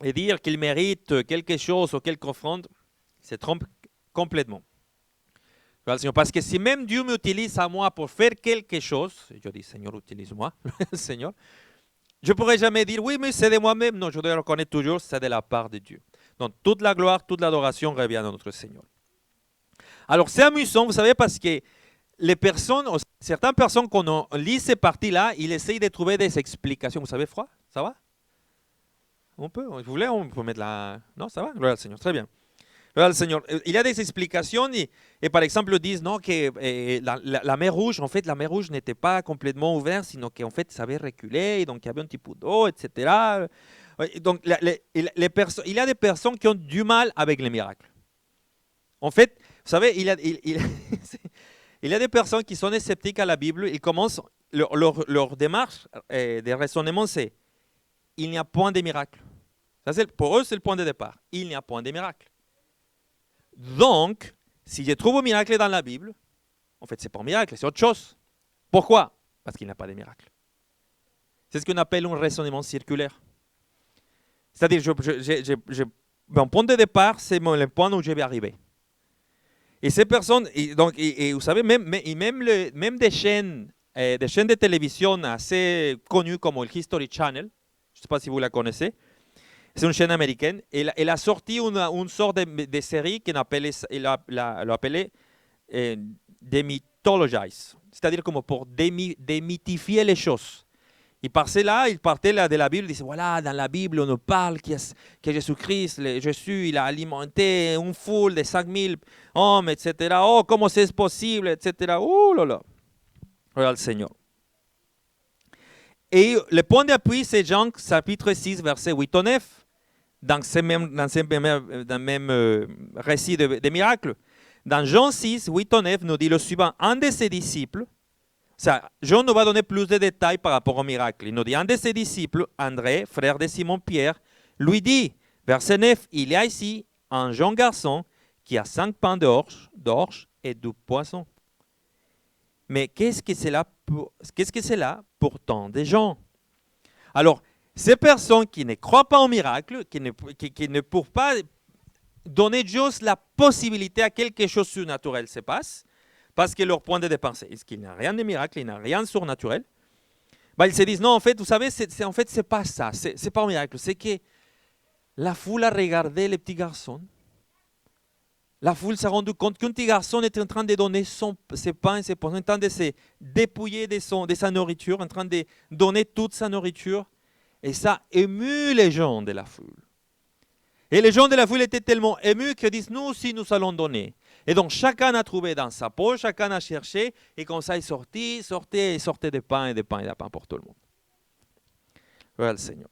et dire qu'ils méritent quelque chose ou quelque offrande, se trompent complètement. Gloire al Seigneur. Parce que si même Dieu m'utilise à moi pour faire quelque chose, je dis Seigneur, utilise-moi, Seigneur, je ne pourrais jamais dire oui, mais c'est de moi-même. Non, je dois reconnaître toujours c'est de la part de Dieu. Donc toute la gloire, toute l'adoration revient à notre Seigneur. Alors c'est amusant, vous savez, parce que certaines personnes, quand on lit ces parties-là, ils essayent de trouver des explications. Vous savez, froid? Ça va? On peut? Vous voulez, on peut mettre la... Non, ça va? Gloire al Seigneur, très bien. Gloire al Seigneur. Il y a des explications et par exemple, ils disent non, que la mer Rouge, en fait, la mer Rouge n'était pas complètement ouverte, sinon qu'en fait, ça avait reculé, et donc il y avait un petit peu d'eau, etc. Donc, il y a des personnes qui ont du mal avec les miracles. En fait, vous savez, il y a des personnes qui sont sceptiques à la Bible. Ils commencent leur démarche de raisonnement, c'est il n'y a point de miracle. Ça, pour eux, c'est le point de départ. Il n'y a point de miracle. Donc, si je trouve un miracle dans la Bible, en fait, ce n'est pas un miracle, c'est autre chose. Pourquoi? Parce qu'il n'y a pas de miracle. C'est ce qu'on appelle un raisonnement circulaire. C'est-à-dire, mon point de départ, c'est le point où je vais arriver. Et ces personnes, et vous savez, même des chaînes de télévision assez connues comme le History Channel, je ne sais pas si vous la connaissez, c'est une chaîne américaine, elle a sorti une sorte de série qu'elle l'a appelée Demythologize, c'est-à-dire comme pour démythifier les choses. Il partait de la Bible, il disait, voilà, dans la Bible, on nous parle que Jésus-Christ, Jésus, il a alimenté une foule de 5000 hommes, etc. Oh, comment c'est possible, etc. Oh là là. Voilà le Seigneur. Et le point d'appui, c'est Jean chapitre 6, versets 8 au 9, dans le même récit de miracles. Dans Jean 6, 8 au 9, nous dit le suivant, un de ses disciples, Jean nous va donner plus de détails par rapport au miracle. Il nous dit, un de ses disciples, André, frère de Simon-Pierre, lui dit, verset 9, il y a ici un jeune garçon qui a 5 pains d'orge et 2 poissons. Mais qu'est-ce que c'est là pour tant de gens? Alors, ces personnes qui ne croient pas au miracle, qui ne peuvent pas donner juste la possibilité à quelque chose de surnaturel se passe, parce que leur point de départ, c'est qu'il n'y a rien de miracle, il n'y a rien de surnaturel, ils se disent, non, en fait, vous savez, c'est pas ça, c'est pas un miracle, c'est que la foule a regardé les petits garçons, la foule s'est rendue compte qu'un petit garçon était en train de donner ses pains et ses poissons, en train de se dépouiller de sa nourriture, en train de donner toute sa nourriture, et ça émut les gens de la foule. Et les gens de la foule étaient tellement émus qu'ils disent, nous aussi, nous allons donner. Et donc, chacun a trouvé dans sa poche, chacun a cherché, et comme ça, il sortait des pains et des pains pour tout le monde. Gloire al Seigneur.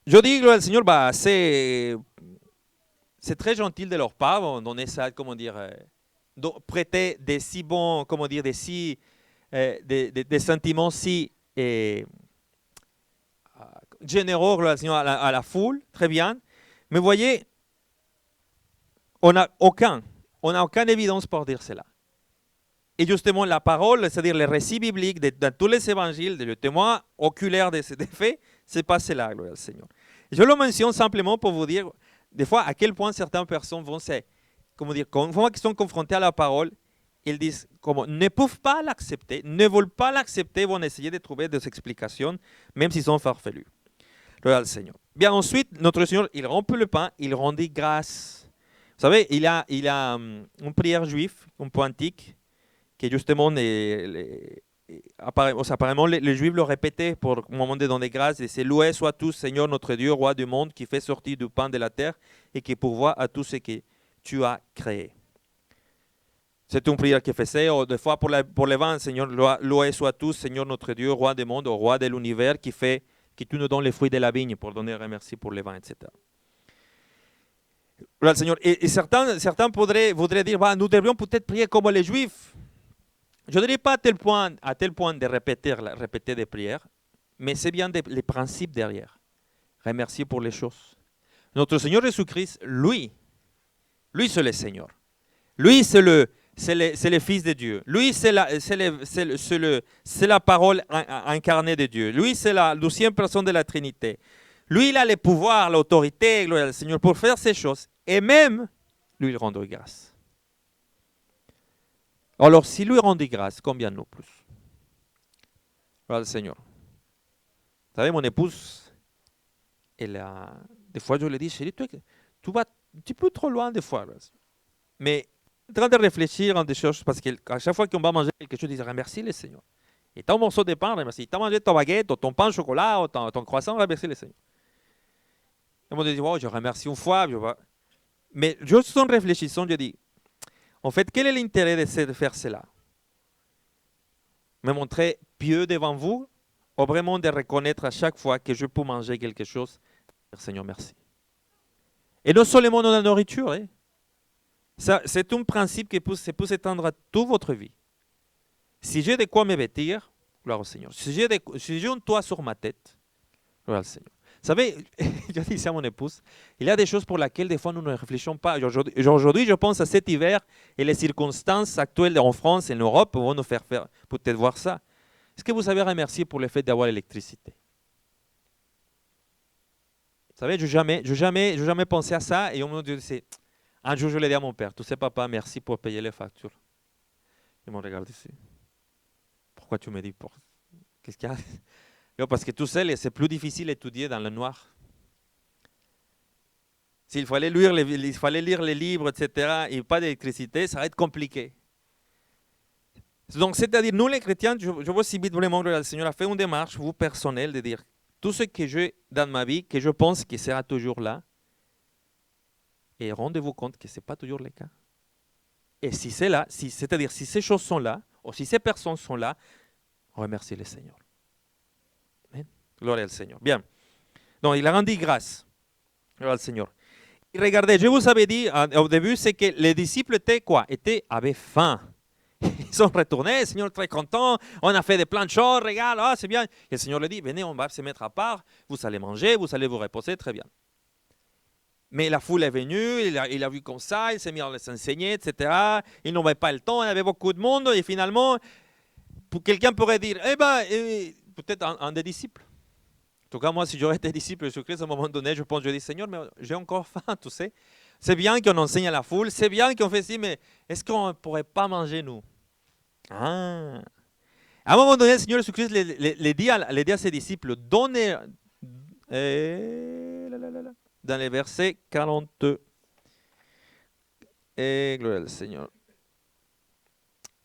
Je dis, gloire al Seigneur, c'est très gentil de leur part, on donner ça, comment dire, prêter des si bons, comment dire, des sentiments si généreux, gloire al Seigneur, à la foule, très bien. Mais voyez, on n'a aucune évidence pour dire cela. Et justement, la parole, c'est-à-dire les récits bibliques dans tous les évangiles, le témoin oculaire de ces faits, c'est pas cela, gloire al Seigneur. Je le mentionne simplement pour vous dire, des fois, à quel point certaines personnes vont une fois qu'ils sont confrontés à la parole, ils disent, ne peuvent pas l'accepter, ne veulent pas l'accepter, vont essayer de trouver des explications, même s'ils sont farfelus. Gloire al Seigneur. Bien, ensuite, notre Seigneur, il rompt le pain, il rendit grâce. Vous savez, il a une prière juive, un peu antique, qui justement, apparemment, les Juifs le répétaient pour le moment de donner grâce. Et c'est loué soit tout, Seigneur notre Dieu, roi du monde, qui fait sortir du pain de la terre et qui pourvoit à tout ce que tu as créé. C'est une prière qui faisait, des fois pour les vents, Seigneur, loué soit tout, Seigneur notre Dieu, roi du monde, roi de l'univers, qui tu nous donnes les fruits de la vigne pour donner remercie pour les vents, etc. Voilà, Seigneur. Et certains voudraient dire, nous devrions peut-être prier comme les Juifs. Je ne dirais pas à tel point de répéter des prières, mais c'est bien les principes derrière. Remercier pour les choses. Notre Seigneur Jésus-Christ, lui c'est le Seigneur. Lui, c'est le Fils de Dieu. Lui, c'est la parole incarnée de Dieu. Lui, c'est la 12e personne de la Trinité. Lui, il a le pouvoir, l'autorité, gloire au Seigneur, pour faire ces choses. Et même, lui, il rend grâce. Alors, si lui rendit grâce, combien nous plus? Gloire au Seigneur. Vous savez, mon épouse, des fois, je lui dis, chérie, tu vas un petit peu trop loin des fois. Mais, en train de réfléchir à des choses, parce qu'à chaque fois qu'on va manger quelque chose, il dit, remercie le Seigneur. Et t'as un morceau de pain, remercie. T'as mangé ta baguette, ton pain au chocolat, ton croissant, remercie le Seigneur. Et moi, je dis, je remercie une fois. Mais juste en réfléchissant, je dis, en fait, quel est l'intérêt de faire cela? Me montrer pieux devant vous, ou vraiment de reconnaître à chaque fois que je peux manger quelque chose, Seigneur, merci. Et non seulement dans la nourriture, c'est un principe qui peut s'étendre à toute votre vie. si j'ai de quoi me vêtir, gloire au Seigneur. Si j'ai un toit sur ma tête, gloire au Seigneur. Vous savez, je disais à mon épouse, il y a des choses pour lesquelles des fois nous ne réfléchissons pas. Aujourd'hui, je pense à cet hiver et les circonstances actuelles en France et en Europe vont nous faire peut-être voir ça. Est-ce que vous avez remercié pour le fait d'avoir l'électricité? Vous savez, je n'ai jamais pensé à ça et un jour je l'ai dit à mon père, tu sais papa, merci pour payer les factures. Il m'a regardé ici. Pourquoi tu me dis qu'est-ce qu'il y a? Non, parce que tout seul, c'est plus difficile d'étudier dans le noir. S'il fallait lire les livres, etc., et pas d'électricité, ça va être compliqué. Donc, c'est-à-dire, nous les chrétiens, je vous invite vraiment, le Seigneur a fait une démarche, vous personnelle, de dire, tout ce que j'ai dans ma vie, que je pense que sera toujours là, et rendez-vous compte que ce n'est pas toujours le cas. Et si c'est là, c'est-à-dire si ces choses sont là, ou si ces personnes sont là, remerciez le Seigneur. Amen. Gloire au Seigneur. Bien. Donc, il a rendu grâce. Gloire au Seigneur. Et regardez, je vous avais dit au début, c'est que les disciples étaient quoi? Avaient faim. Ils sont retournés, le Seigneur est très content, on a fait des plein de choses, regarde, c'est bien. Et le Seigneur leur dit, venez, on va se mettre à part, vous allez manger, vous allez vous reposer, très bien. Mais la foule est venue, il a vu comme ça, il s'est mis à les enseigner, etc. Il n'avait pas le temps, il y avait beaucoup de monde, et finalement, quelqu'un pourrait dire, peut-être un des disciples. En tout cas, moi, si j'aurais été disciple de Jésus-Christ, à un moment donné, je dis, Seigneur, mais j'ai encore faim, tu sais. C'est bien qu'on enseigne à la foule, c'est bien qu'on fait ci, mais est-ce qu'on ne pourrait pas manger, nous? À un moment donné, le Seigneur Jésus-Christ les dit à ses disciples, donnez, dans les versets 42, et gloire au Seigneur.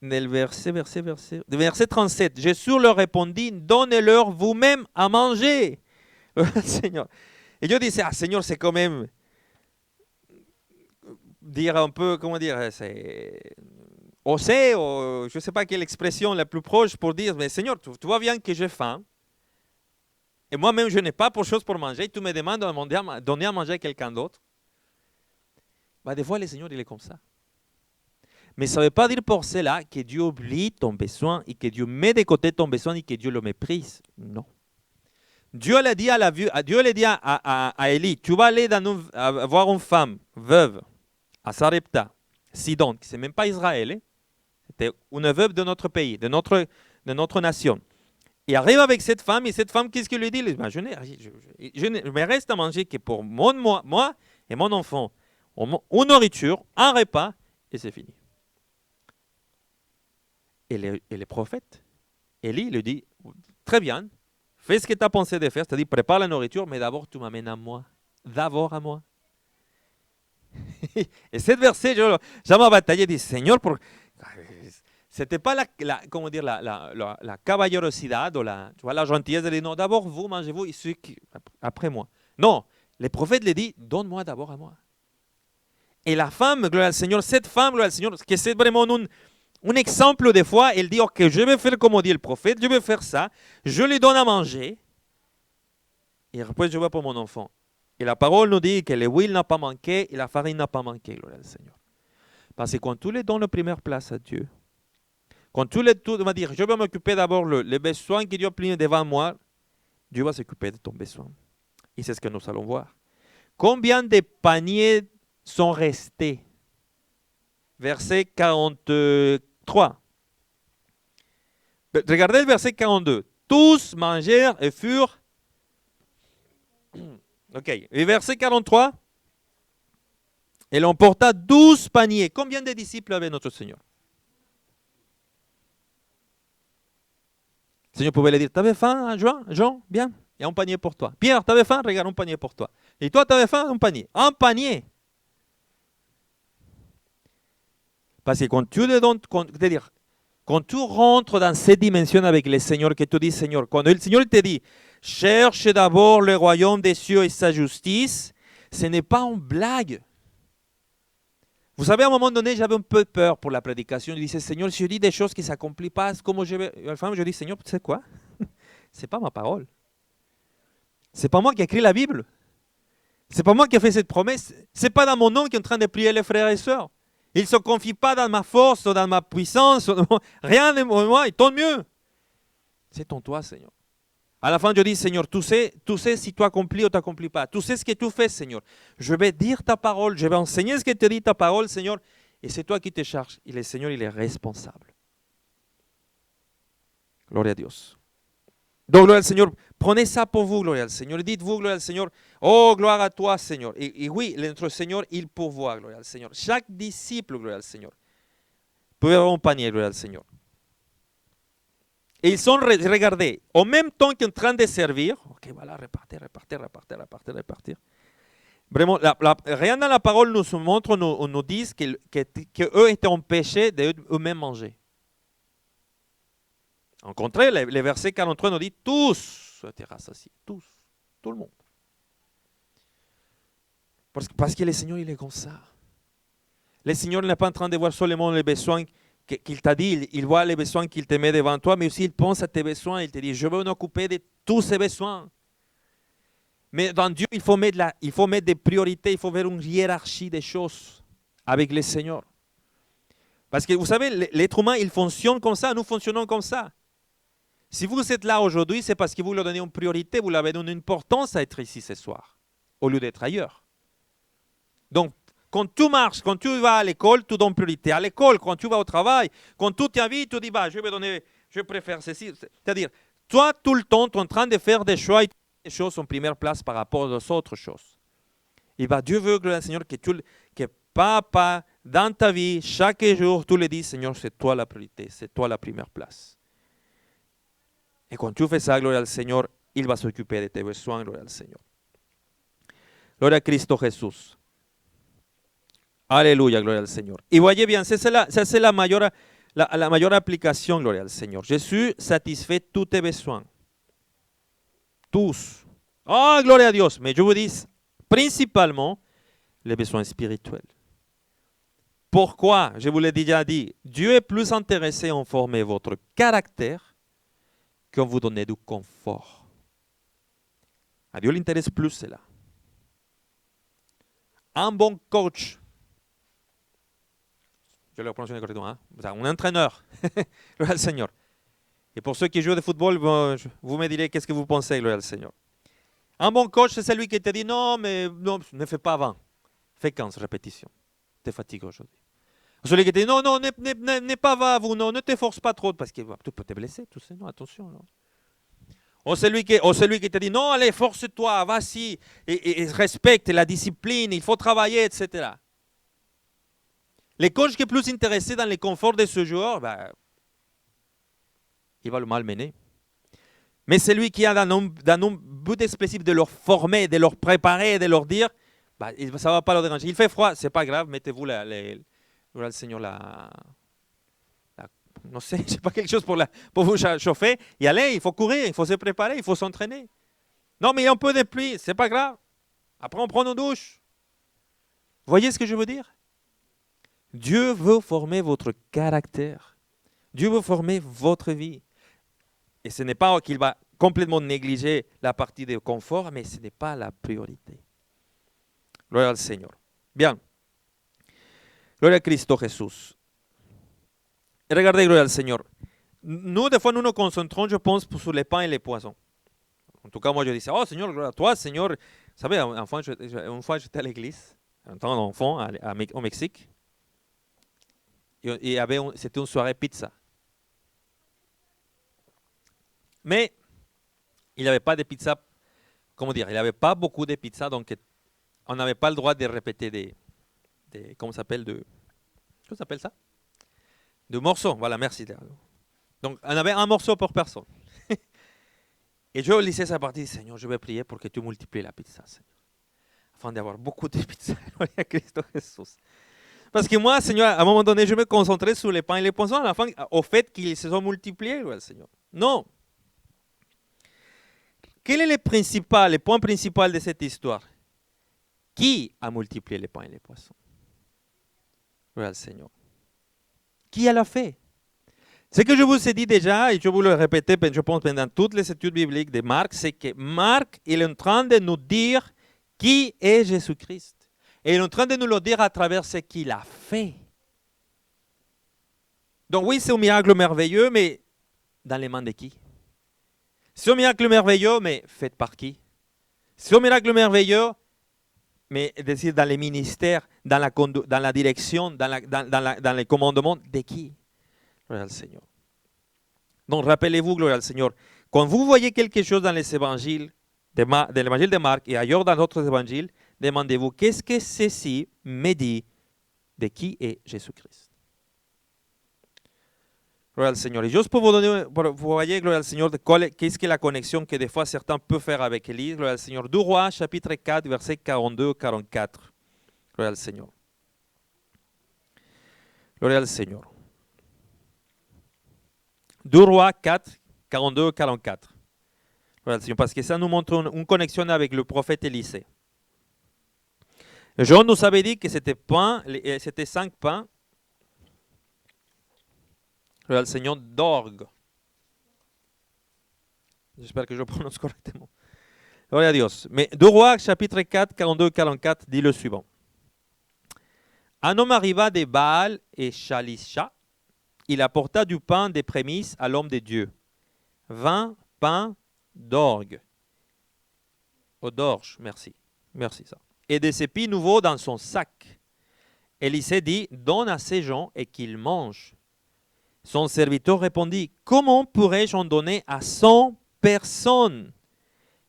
Dans le verset 37, Jésus leur répondit, donnez-leur vous-même à manger. Seigneur. Et je disais, Seigneur, c'est quand même dire un peu, comment dire, c'est oser, ou je ne sais pas quelle expression la plus proche pour dire, mais Seigneur, tu vois bien que j'ai faim, et moi-même je n'ai pas pour chose pour manger, tu me demandes de donner à manger à quelqu'un d'autre. Des fois, le Seigneur, il est comme ça. Mais ça ne veut pas dire pour cela que Dieu oublie ton besoin et que Dieu met de côté ton besoin et que Dieu le méprise. Non. Dieu l'a dit à Élie, tu vas aller voir une femme veuve à Sarepta, Sidon, qui n'est même pas Israël, c'était une veuve de notre pays, de notre nation. Il arrive avec cette femme, et cette femme, qu'est-ce qu'il lui dit? Je me reste à manger que pour moi et mon enfant, une nourriture, un repas, et c'est fini. Et le prophète, Élie, lui dit, très bien, fais ce que tu as pensé de faire, c'est-à-dire prépare la nourriture, mais d'abord tu m'amènes à moi. D'abord à moi. Et cette verset, j'ai bataillé, dit, Seigneur, c'était pas la caballerosidad ou la gentillesse de dire, non, d'abord vous, mangez-vous, et après moi. Non, le prophète lui dit, donne-moi d'abord à moi. Et la femme, gloire au Seigneur, cette femme, gloire au Seigneur, que c'est vraiment un exemple des fois, elle dit, ok, je vais faire comme dit le prophète, je vais faire ça, je lui donne à manger, et après je vais pour mon enfant. Et la parole nous dit que l'huile n'a pas manqué et la farine n'a pas manqué, gloire au Seigneur. Parce que quand tu les donnes la première place à Dieu, quand tu vas dire, je vais m'occuper d'abord les besoins que Dieu a pris devant moi, Dieu va s'occuper de ton besoin. Et c'est ce que nous allons voir. Combien de paniers sont restés? Verset 43. Regardez le verset 42. Tous mangèrent et furent... Ok. Et verset 43. Elle emporta 12 paniers. Combien de disciples avait notre Seigneur? Le Seigneur pouvait lui dire, t'avais faim, Jean? Bien, il y a un panier pour toi. Pierre, t'avais faim? Regarde, un panier pour toi. Et toi, t'avais faim? Un panier. Un panier. Parce que quand tu le donnes, quand tu rentres dans cette dimension avec le Seigneur, que tu dis, Seigneur, quand le Seigneur te dit, cherche d'abord le royaume des cieux et sa justice, ce n'est pas une blague. Vous savez, à un moment donné, j'avais un peu peur pour la prédication. Je disais, Seigneur, si je dis des choses qui ne s'accomplissent pas, comme je vais. Enfin, je dis, Seigneur, tu sais quoi? Ce n'est pas ma parole. Ce n'est pas moi qui ai écrit la Bible. Ce n'est pas moi qui ai fait cette promesse. Ce n'est pas dans mon nom qui est en train de prier les frères et sœurs. Il ne se confie pas dans ma force, dans ma puissance, rien de moi, et tant mieux. C'est en toi, Seigneur. À la fin, je dis, Seigneur, tu sais si tu accomplis ou tu n'accomplis pas. Tu sais ce que tu fais, Seigneur. Je vais dire ta parole, je vais enseigner ce que te dit ta parole, Seigneur. Et c'est toi qui te charges. Et le Seigneur, il est responsable. Gloria a Dios. Donc, gloire al Seigneur. Prenez ça pour vous, gloria al Seigneur. Dites-vous, gloria al Seigneur. Oh, gloire à toi, Seigneur. Et oui, notre Seigneur, il pourvoit, gloria al Seigneur. Chaque disciple, gloria al Seigneur, peut avoir un panier, gloria al Seigneur. Et ils sont, regardez, en même temps qu'en train de servir, ok, voilà, repartir. Vraiment, rien dans la parole nous montre, nous dit qu'eux étaient empêchés d'eux-mêmes manger. En contraire, le verset 43 nous dit tous étaient rassasiés, tous, tout le monde. Parce que le Seigneur, il est comme ça. Le Seigneur n'est pas en train de voir seulement les besoins qu'il t'a dit, il voit les besoins qu'il te met devant toi, mais aussi il pense à tes besoins, il te dit, je vais m'occuper de tous ces besoins. Mais dans Dieu, il faut mettre des priorités, il faut faire une hiérarchie des choses avec le Seigneur. Parce que vous savez, l'être humain, il fonctionne comme ça, nous fonctionnons comme ça. Si vous êtes là aujourd'hui, c'est parce que vous lui donnez une priorité, vous lui avez donné une importance à être ici ce soir, au lieu d'être ailleurs. Donc, quand tu marches, quand tu vas à l'école, tu donnes priorité à l'école. Quand tu vas au travail, quand tu t'invites, tu dis, bah, je préfère ceci. C'est-à-dire, toi, tout le temps, tu es en train de faire des choix et des choses en première place par rapport aux autres choses. Et bah, Dieu veut, gloire au Seigneur, que papa, dans ta vie, chaque jour, tu le dis, Seigneur, c'est toi la priorité, c'est toi la première place. Et quand tu fais ça, gloire au Seigneur, il va s'occuper de tes besoins, gloire au Seigneur. Gloria a Cristo Jesús. Alléluia, gloria al Seigneur. Et voyez bien, ça c'est la majeure application, gloria al Seigneur. Jésus satisfait tous tes besoins. Tous. Oh, gloria a Dios. Mais je vous dis, principalement, les besoins spirituels. Pourquoi? Je vous l'ai déjà dit. Dieu est plus intéressé en former votre caractère qu'en vous donner du confort. A Dieu l'intéresse plus cela. Un bon coach, je le prononce correctement, hein? Un entraîneur, gloire al Seigneur. Et pour ceux qui jouent de football, vous me direz qu'est-ce que vous pensez, gloire al Seigneur. Un bon coach, c'est celui qui te dit non, mais non, ne fais pas 20, fais 15 répétitions. Tu es fatigué aujourd'hui. Celui qui te dit non, n'es pas va, vous, non, ne t'efforce pas trop, parce que tu peux te blesser, tu sais, non, attention. Non. Ou celui qui te dit non, allez, force-toi, vas-y, et respecte la discipline, il faut travailler, etc. Le coach qui est plus intéressé dans le confort de ce joueur, il va le malmener. Mais celui qui a dans un but spécifique de leur former, de leur préparer, de leur dire, ça ne va pas leur déranger. Il fait froid, ce n'est pas grave, mettez-vous le Seigneur non sais, c'est pas quelque chose pour vous chauffer. Et allez, il faut courir, il faut se préparer, il faut s'entraîner. Non, mais il y a un peu de pluie, c'est pas grave. Après, on prend nos douches. Vous voyez ce que je veux dire? Dieu veut former votre caractère. Dieu veut former votre vie. Et ce n'est pas qu'il va complètement négliger la partie de confort, mais ce n'est pas la priorité. Gloire al Seigneur. Bien. Gloria a Cristo Jesús. Regardez, gloire al Seigneur. Nous, des fois, nous nous concentrons, je pense, sur les pains et les poissons. En tout cas, moi, je disais, oh Seigneur, gloire à toi, Seigneur. Vous savez, une fois, j'étais à l'église, en tant qu'enfant, au Mexique. Et c'était une soirée pizza. Mais il n'y avait pas de pizza, comment dire, il n'y avait pas beaucoup de pizza, donc on n'avait pas le droit de répéter comment ça s'appelle ça? De morceaux, voilà, merci. Donc on avait un morceau pour personne. Et je lisais sa partie, Seigneur, je vais prier pour que tu multiplies la pizza, Seigneur, afin d'avoir beaucoup de pizza. Gloria a Cristo Jesús. Parce que moi, Seigneur, à un moment donné, je me concentrais sur les pains et les poissons, à la fin, au fait qu'ils se sont multipliés, Seigneur. Non. Quel est le point principal de cette histoire? Qui a multiplié les pains et les poissons? Gloire al Seigneur. Qui l'a fait? Ce que je vous ai dit déjà, et je vous le répéter, je pense, pendant toutes les études bibliques de Marc, c'est que Marc il est en train de nous dire qui est Jésus-Christ. Et il est en train de nous le dire à travers ce qu'il a fait. Donc oui, c'est un miracle merveilleux, mais dans les mains de qui? C'est un miracle merveilleux, mais fait par qui? C'est un miracle merveilleux, mais dans les ministères, dans la direction, dans les commandements de qui? Gloire al Seigneur. Donc rappelez-vous, gloire al Seigneur, quand vous voyez quelque chose dans les évangiles, de l'évangile de Marc et ailleurs dans d'autres évangiles, demandez-vous, qu'est-ce que ceci me dit de qui est Jésus-Christ? Gloire al Seigneur. Et juste pour vous donner, pour vous voyez, gloire al Seigneur, qu'est-ce que la connexion que des fois certains peuvent faire avec Élie. Gloire al Seigneur. 2 Rois, chapitre 4, versets 42-44. Gloire al Seigneur. Gloire al Seigneur. 2 Rois 4, 42-44. Gloire al Seigneur. Parce que ça nous montre une connexion avec le prophète Élisée. Jean nous avait dit que c'était 5 pains. Gloire al Seigneur, d'orgue. J'espère que je prononce correctement. Gloria a Dios. Mais 2 Rois, chapitre 4, 42-44, dit le suivant. Un homme arriva de Baal et Shalisha. Il apporta du pain des prémices à l'homme de Dieu. 20 pains d'orgue. Oh, d'orge, merci. Merci, ça. Et des épis nouveaux dans son sac. Élisée dit, donne à ces gens et qu'ils mangent. Son serviteur répondit, comment pourrais-je en donner à 100 personnes?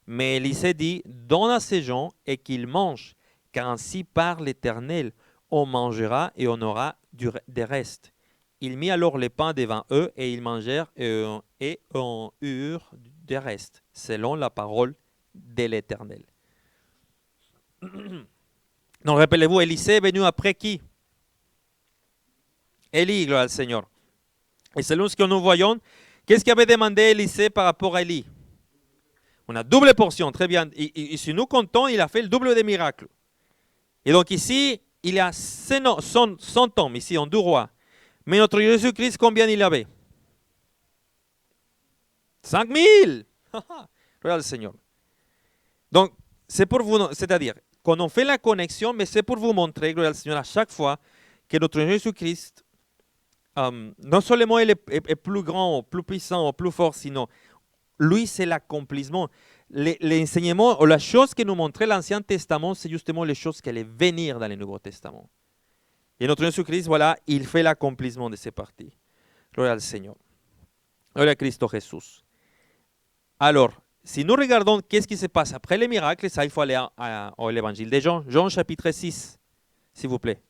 Mais Élisée dit, donne à ces gens et qu'ils mangent, car ainsi parle l'Éternel, on mangera et on aura des restes. Il mit alors les pains devant eux et ils mangèrent et en eurent des restes, selon la parole de l'Éternel. Donc rappelez-vous, Élisée est venu après qui? Élie, gloire al Seigneur. Et selon ce que nous voyons, qu'est-ce qu'avait demandé Élisée par rapport à Élie? On a double portion, très bien. Et si nous comptons, il a fait le double des miracles. Et donc ici, il y a 100 hommes, ici en 2 rois. Mais notre Jésus-Christ, combien il avait? 5000. Regarde le Seigneur. Donc, c'est pour vous, c'est-à-dire, quand on fait la connexion, mais c'est pour vous montrer, gloire al Seigneur, à chaque fois que notre Jésus-Christ, non seulement il est plus grand, plus puissant, plus fort, sinon, lui, c'est l'accomplissement. L'enseignement, ou la chose que nous montrait l'Ancien Testament, c'est justement les choses qui allaient venir dans le Nouveau Testament. Et notre Jésus-Christ, voilà, il fait l'accomplissement de ces parties. Gloire al Seigneur. Gloire à Christ Jésus. Alors, si nous regardons qu'est-ce qui se passe après les miracles, ça, il faut aller à l'évangile de Jean. Jean chapitre 6, s'il vous plaît.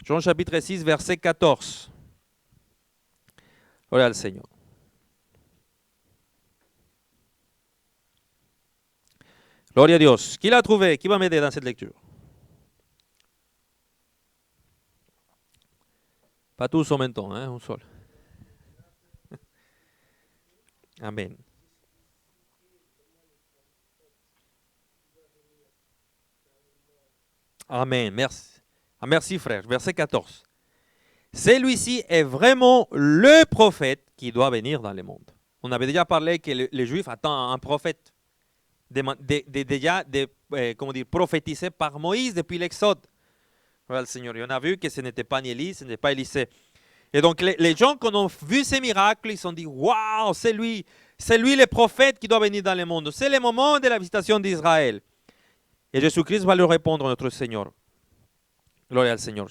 Jean chapitre 6, verset 14. Gloire al Seigneur. Gloria a Dios. Qui l'a trouvé? Qui va m'aider dans cette lecture? Pas tous en même temps, hein, un seul. Amen. Amen. Merci. Merci frère. Verset 14. Celui-ci est vraiment le prophète qui doit venir dans le monde. On avait déjà parlé que les Juifs attendent un prophète. Déjà prophétisé par Moïse depuis l'Exode. Voilà le Seigneur. Et on a vu que ce n'était pas ni Élie, ce n'était pas Élisée. Et donc les gens qui ont vu ces miracles, ils se sont dit, waouh, c'est lui le prophète qui doit venir dans le monde. C'est le moment de la visitation d'Israël. Et Jésus-Christ va leur répondre, notre Seigneur. Gloire al Seigneur.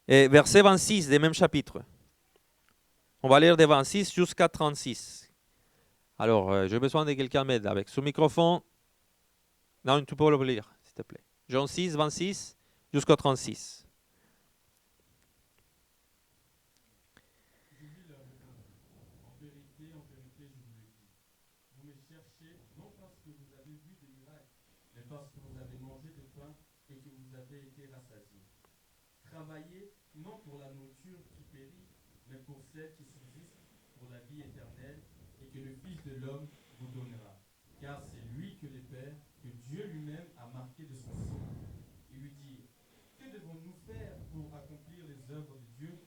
Et verset 26 du même chapitre. On va lire de 26 jusqu'à 36. Alors, j'ai besoin de quelqu'un m'aide avec ce microphone. Non, tu peux le lire, s'il te plaît. Jean 6, 26 jusqu'à 36. Travaillez non pour la nourriture qui périt, mais pour celle qui subsiste pour la vie éternelle et que le Fils de l'homme vous donnera. Car c'est lui que le Père, que Dieu lui-même a marqué de son sang. Il lui dit, que devons-nous faire pour accomplir les œuvres de Dieu?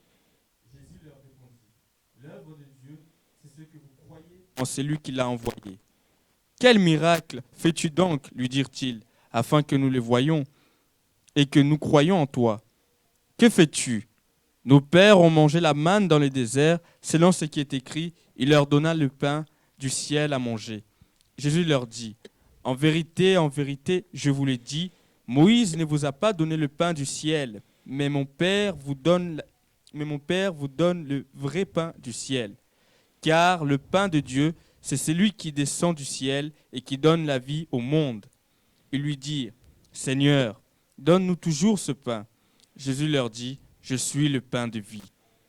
Jésus leur répondit, l'œuvre de Dieu, c'est ce que vous croyez en celui qui l'a envoyé. Quel miracle fais-tu donc, lui dirent-ils, afin que nous le voyions et que nous croyions en toi? Que fais-tu? Nos pères ont mangé la manne dans le désert, selon ce qui est écrit, il leur donna le pain du ciel à manger. Jésus leur dit, en vérité, je vous le dis, Moïse ne vous a pas donné le pain du ciel, mais mon Père vous donne le vrai pain du ciel. Car le pain de Dieu, c'est celui qui descend du ciel et qui donne la vie au monde. Ils lui dirent, Seigneur, donne-nous toujours ce pain. Jésus leur dit, je suis le pain de vie.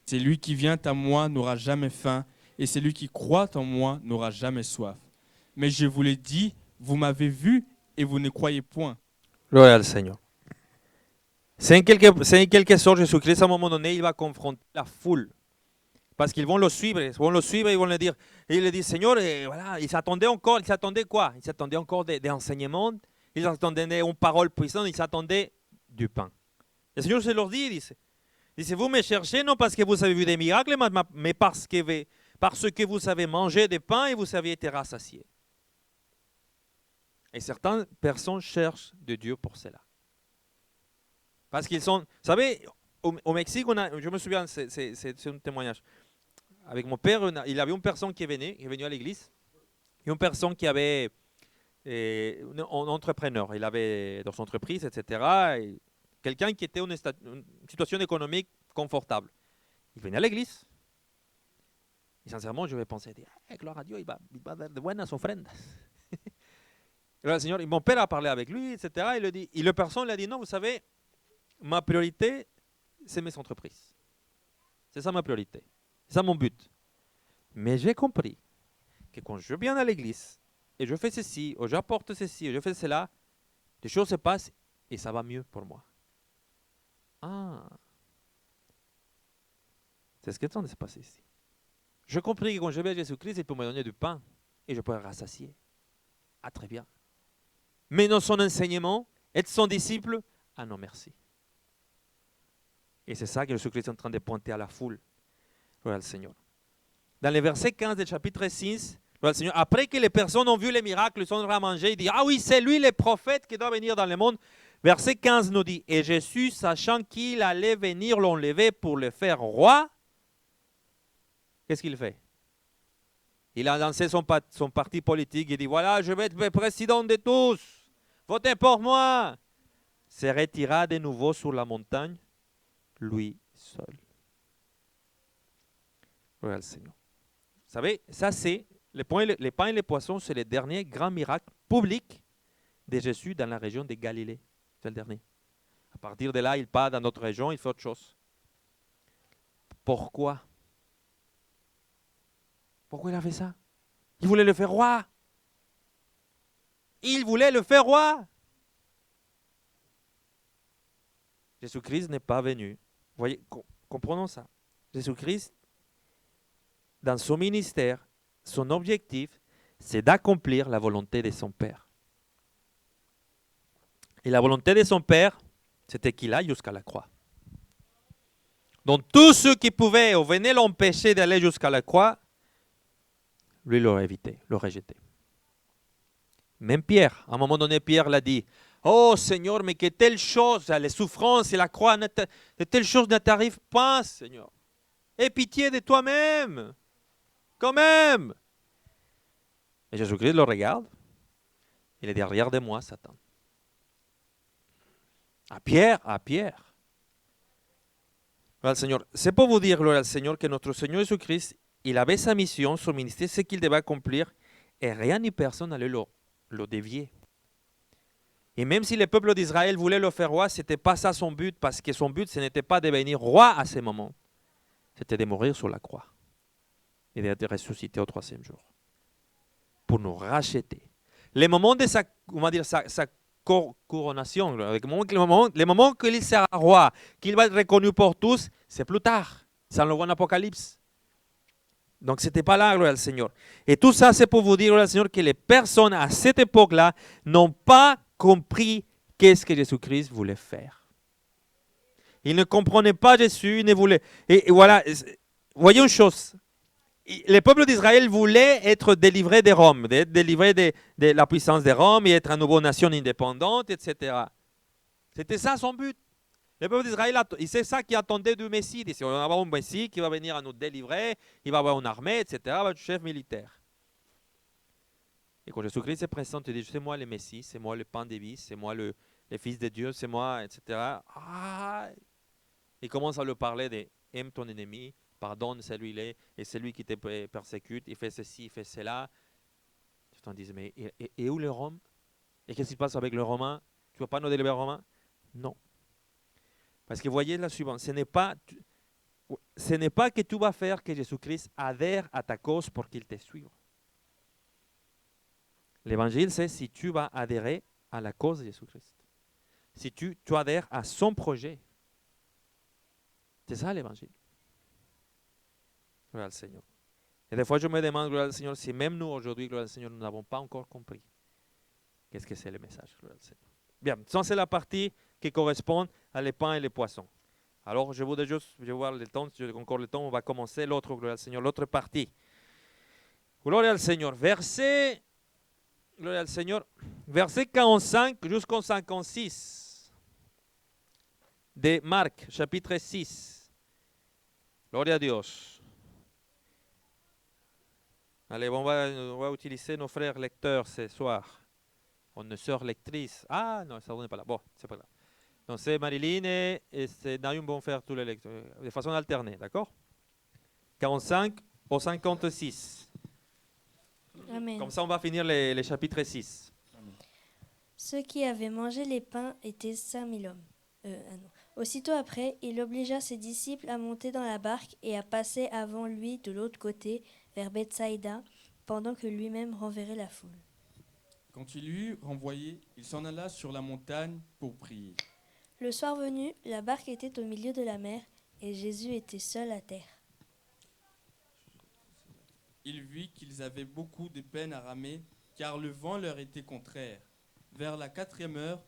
Celui qui vient à moi n'aura jamais faim, et celui qui croit en moi n'aura jamais soif. Mais je vous l'ai dit, vous m'avez vu et vous ne croyez point. Gloire al Seigneur. C'est en quelque sorte, Jésus-Christ, à un moment donné, il va confronter la foule. Parce qu'ils vont le suivre, ils vont le dire. Et il le dit, Seigneur, et voilà, ils s'attendaient quoi? Ils s'attendaient encore des enseignements, ils s'attendaient une parole puissante, ils s'attendaient du pain. Le Seigneur se leur dit, dice, vous me cherchez non parce que vous avez vu des miracles, mais parce que vous avez mangé des pains et vous avez été rassasiés. Et certaines personnes cherchent de Dieu pour cela. Parce qu'ils sont, vous savez, au Mexique, je me souviens, c'est un témoignage. Avec mon père, il avait une personne qui est venue à l'église, et une personne qui avait un entrepreneur. Il avait dans son entreprise, etc. Et quelqu'un qui était dans une situation économique confortable. Il venait à l'église. Et sincèrement, je vais penser, gloire à Dieu, il va dar de buenas ofrendas. Et le Seigneur, mon père a parlé avec lui, etc. Et la personne lui a dit, non, vous savez, ma priorité, c'est mes entreprises. C'est ça ma priorité. C'est ça mon but. Mais j'ai compris que quand je viens à l'église et je fais ceci, ou j'apporte ceci, ou je fais cela, des choses se passent et ça va mieux pour moi. Ah, c'est ce qui est en train de se passer ici. J'ai compris que quand je vais à Jésus-Christ, il peut me donner du pain et je peux être rassasié. Ah, très bien. Mais dans son enseignement, être son disciple, ah non, merci. Et c'est ça que Jésus-Christ est en train de pointer à la foule. Gloire au Seigneur. Dans le verset 15 du chapitre 6, gloire au Seigneur, après que les personnes ont vu les miracles, ils sont ramangés, ils disent, ah oui, c'est lui le prophète qui doit venir dans le monde. Verset 15 nous dit, et Jésus, sachant qu'il allait venir l'enlever pour le faire roi, qu'est-ce qu'il fait? Il a lancé son parti politique et dit, voilà, je vais être le président de tous, votez pour moi. Se retira de nouveau sur la montagne, lui seul. Voilà le Seigneur. Vous savez, ça c'est, les pains et les poissons, c'est le dernier grand miracle public de Jésus dans la région de Galilée. C'est le dernier. À partir de là, il part dans notre région, il fait autre chose. Pourquoi? Pourquoi il a fait ça? Il voulait le faire roi. Il voulait le faire roi. Jésus-Christ n'est pas venu. Voyez, comprenons ça. Jésus-Christ, dans son ministère, son objectif, c'est d'accomplir la volonté de son Père. Et la volonté de son Père, c'était qu'il aille jusqu'à la croix. Donc tous ceux qui pouvaient ou venaient l'empêcher d'aller jusqu'à la croix, lui l'aurait évité, l'aurait rejeté. Même Pierre, à un moment donné, Pierre l'a dit, oh Seigneur, mais que telle chose, les souffrances et la croix, de telle chose ne t'arrive pas, Seigneur. Aie pitié de toi-même, quand même. Et Jésus-Christ le regarde, il est derrière de moi, Satan. À Pierre. Gloire al Seigneur. C'est pour vous dire, gloire al Seigneur, que notre Seigneur Jésus-Christ, il avait sa mission, son ministère, ce qu'il devait accomplir, et rien ni personne n'allait le dévier. Et même si le peuple d'Israël voulait le faire roi, ce n'était pas ça son but, parce que son but, ce n'était pas de devenir roi à ce moment. C'était de mourir sur la croix et d'être ressuscité au troisième jour pour nous racheter. Le moment de sa couronnation, le moment qu'il sera roi, qu'il va être reconnu pour tous, c'est plus tard. Ça on le voit en Apocalypse. Donc, ce n'était pas là, gloire au Seigneur. Et tout ça, c'est pour vous dire, gloire au Seigneur, que les personnes à cette époque-là n'ont pas compris qu'est-ce que Jésus-Christ voulait faire. Ils ne comprenaient pas Jésus, ils ne voulaient... Et voilà, voyez une chose. Le peuple d'Israël voulait être délivré de Rome, être délivré de la puissance de Rome et être une nouvelle nation indépendante, etc. C'était ça son but. Le peuple d'Israël, c'est ça qui attendait du Messie. Il disait, on va avoir un Messie qui va venir à nous délivrer, il va avoir une armée, etc., il va être chef militaire. Et quand Jésus-Christ se présente, il dit, c'est moi le Messie, c'est moi le pain de vie, c'est moi le Fils de Dieu, c'est moi, etc. Ah, il commence à lui parler de aime ton ennemi, pardonne celui-là, et celui qui te persécute, il fait ceci, il fait cela. Tu t'en dis, mais et où le Rome? Et qu'est-ce qui se passe avec le Romain? Tu ne vas pas nous délivrer Romain? Non. Parce que voyez la suivante, ce n'est pas que tu vas faire que Jésus-Christ adhère à ta cause pour qu'il te suive. L'évangile, c'est si tu vas adhérer à la cause de Jésus-Christ. Si tu adhères à son projet. C'est ça l'évangile. Gloire au Seigneur. Et des fois, je me demande, gloire au Seigneur, si même nous, aujourd'hui, gloire au Seigneur, nous n'avons pas encore compris qu'est-ce que c'est le message, gloire au Seigneur. Bien, ça c'est la partie qui correspond à les pains et les poissons. Alors, je voudrais juste, je vais voir le temps, si j'ai encore le temps, on va commencer l'autre, gloire au Seigneur, l'autre partie. Gloire au Seigneur. Gloire au Seigneur. Verset 45 jusqu'au 56 de Marc, chapitre 6. Gloria a Dios. Allez, on va utiliser nos frères lecteurs ce soir. On ne sœur lectrice. Ah non, ça n'est pas là. Bon, c'est pas là. Donc c'est Marilyn et c'est Naïm vont faire tous les lecteurs de façon alternée, d'accord? 45 au 56. Amen. Comme ça, on va finir les chapitres 6. Ceux qui avaient mangé les pains étaient 5000 hommes. Non. Aussitôt après, il obligea ses disciples à monter dans la barque et à passer avant lui de l'autre côté, vers Bethsaïda, pendant que lui-même renverrait la foule. Quand il eut renvoyé, il s'en alla sur la montagne pour prier. Le soir venu, la barque était au milieu de la mer, et Jésus était seul à terre. Il vit qu'ils avaient beaucoup de peine à ramer, car le vent leur était contraire. Vers la 4e heure,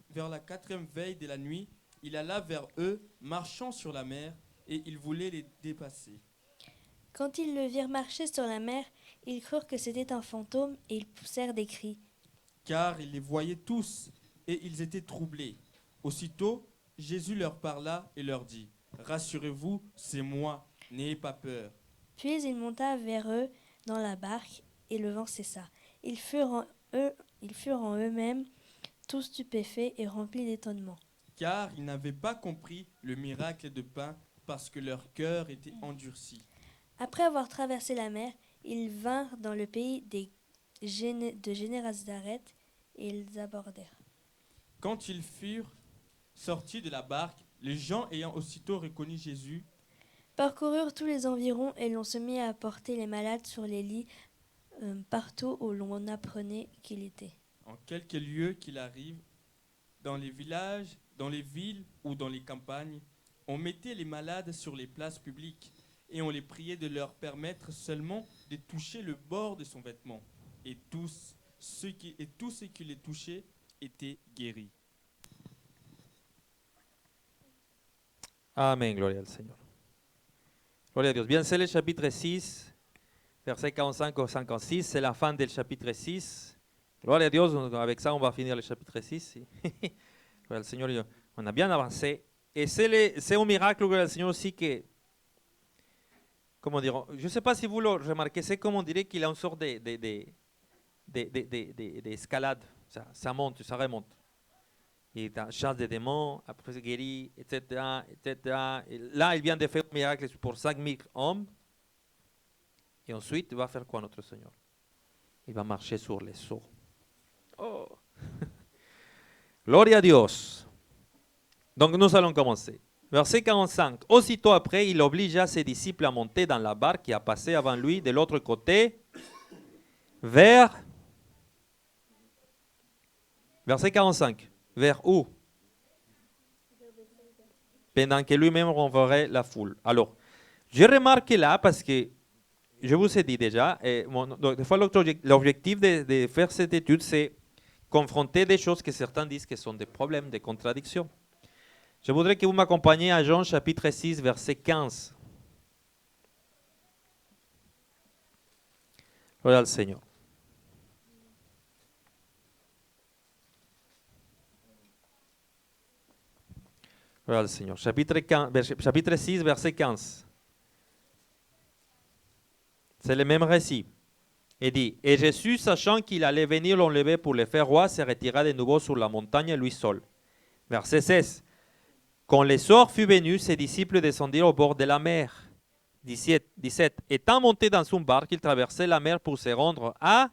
vers la 4e veille de la nuit, il alla vers eux, marchant sur la mer, et il voulait les dépasser. Quand ils le virent marcher sur la mer, ils crurent que c'était un fantôme, et ils poussèrent des cris. Car ils les voyaient tous, et ils étaient troublés. Aussitôt, Jésus leur parla et leur dit, « Rassurez-vous, c'est moi, n'ayez pas peur. » Puis il monta vers eux dans la barque, et le vent cessa. Ils furent en eux-mêmes tous stupéfaits et remplis d'étonnement. Car ils n'avaient pas compris le miracle de pain, parce que leur cœur était endurci. Après avoir traversé la mer, ils vinrent dans le pays de Génézareth, et ils abordèrent. Quand ils furent sortis de la barque, les gens ayant aussitôt reconnu Jésus, Parcoururent tous les environs et l'on se mit à porter les malades sur les lits partout où l'on apprenait qu'il était. en quelque lieu qu'il arrive, dans les villages, dans les villes ou dans les campagnes, on mettait les malades sur les places publiques et on les priait de leur permettre seulement de toucher le bord de son vêtement. Et tous ceux qui les touchaient étaient guéris. Amen, gloria al Seigneur. Gloria a Dios. Bien, c'est le chapitre 6, verset 45 au 56. C'est la fin du chapitre 6. Gloria a Dios. Avec ça, on va finir le chapitre 6. Gloria al Seigneur. On a bien avancé. Et c'est un miracle, gloria al Seigneur, aussi que, comment dire, je ne sais pas si vous le remarquez, c'est comme on dirait qu'il a une sorte d'escalade. Ça monte, ça remonte. Il chasse des démons, après il guérit, etc., etc. Et là, il vient de faire un miracle pour 5000 hommes. Et ensuite, il va faire quoi, notre Seigneur? Il va marcher sur les eaux. Oh. Gloria a Dios. Donc, nous allons commencer. Verset 45. Aussitôt après, il obligea ses disciples à monter dans la barque et à passer avant lui de l'autre côté vers... Verset 45. Vers où? Pendant que lui-même renverrait la foule. Alors, j'ai remarqué là, parce que je vous ai dit déjà, des fois l'objectif de faire cette étude, c'est confronter des choses que certains disent que sont des problèmes, des contradictions. Je voudrais que vous m'accompagniez à Jean chapitre 6, verset 15. Gloire au Seigneur. Gloire al Seigneur. Chapitre 6, verset 15. C'est le même récit. Il dit, et Jésus, sachant qu'il allait venir l'enlever pour le faire roi, se retira de nouveau sur la montagne lui seul. Verset 16. Quand le soir fut venu, ses disciples descendirent au bord de la mer. 17. Étant monté dans son barque, il traversait la mer pour se rendre à...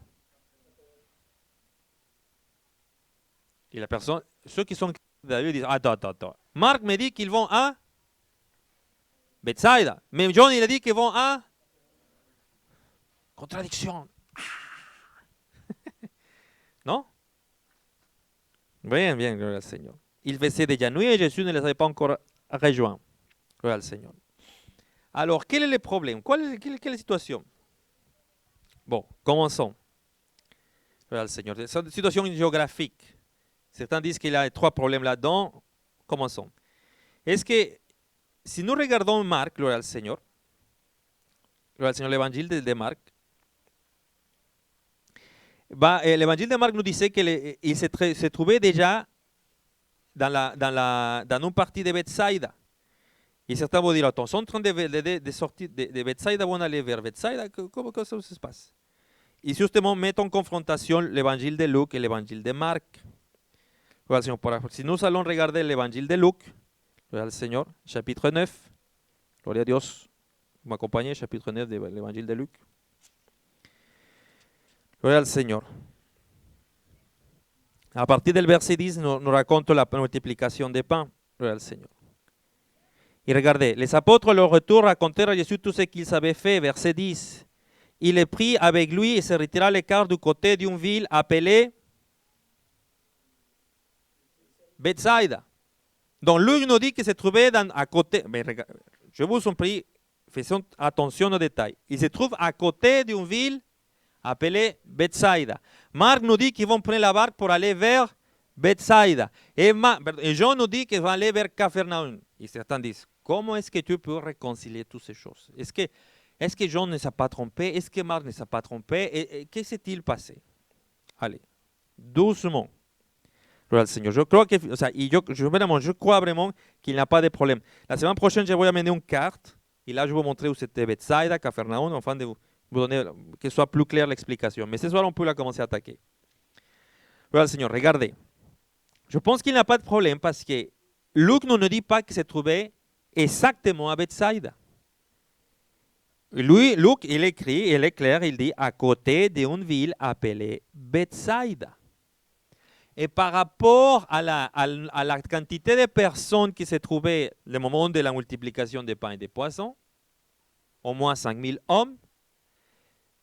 Et la personne, ceux qui sont David disent, attends. Marc me dit qu'ils vont à Bethsaïda. Mais John, il a dit qu'ils vont à... Contradiction. Non? Bien, gloire al Seigneur. Il faisait déjà nuit et Jésus ne les avait pas encore rejoints. Gloire al Seigneur. Alors, quel est le problème? Quelle est la situation? Bon, commençons. Gloire al Seigneur. C'est une situation géographique. Certains disent qu'il y a 3 problèmes là-dedans. Commençons. Est-ce que, si nous regardons Marc, gloire al Seigneur, l'évangile de Marc, l'évangile de Marc nous disait qu'il se trouvait déjà dans une partie de Bethsaïda. Et certains vont dire, attends, ils sont en train de sortir de Bethsaïda, vont aller vers Bethsaïda, comment ça se passe? Et justement, mettent en confrontation l'évangile de Luc et l'évangile de Marc. Si nous allons regarder l'évangile de Luc, gloire al Seigneur, chapitre 9, gloire à Dieu, vous m'accompagnez, chapitre 9 de l'évangile de Luc. Gloire al Seigneur. À partir du verset 10, nous raconte la multiplication des pains. Gloire al Seigneur. Et regardez, les apôtres à leur retour racontèrent à Jésus tout ce qu'ils avaient fait. Verset 10. Il les prit avec lui et se retira à l'écart du côté d'une ville appelée Bethsaïda. Donc Luc nous dit qu'il se trouvait à côté. Mais je vous en prie, faisons attention aux détails. Il se trouve à côté d'une ville appelée Bethsaïda. Marc nous dit qu'ils vont prendre la barque pour aller vers Bethsaïda. Et Jean nous dit qu'ils vont aller vers Capharnaüm. Et certains disent, comment est-ce que tu peux réconcilier toutes ces choses? Est-ce que Jean ne s'est pas trompé? Est-ce que Marc ne s'est pas trompé? Et qu'est-ce qui s'est-il passé? Allez, doucement. Gloire al Seigneur. Je crois vraiment qu'il n'y a pas de problème. La semaine prochaine, je vais amener une carte. Et là, je vais vous montrer où c'était Bethsaïda, Capharnaüm, afin de vous donner, que soit plus claire l'explication. Mais ce soir, on peut la commencer à attaquer. Gloire al Seigneur. Regardez. Je pense qu'il n'y a pas de problème parce que Luc ne nous dit pas qu'il se trouvait exactement à Bethsaïda. Lui, Luc, il écrit, il est clair, il dit à côté d'une ville appelée Bethsaïda. Et par rapport à la quantité de personnes qui se trouvaient au moment de la multiplication des pains et des poissons, au moins 5000 hommes,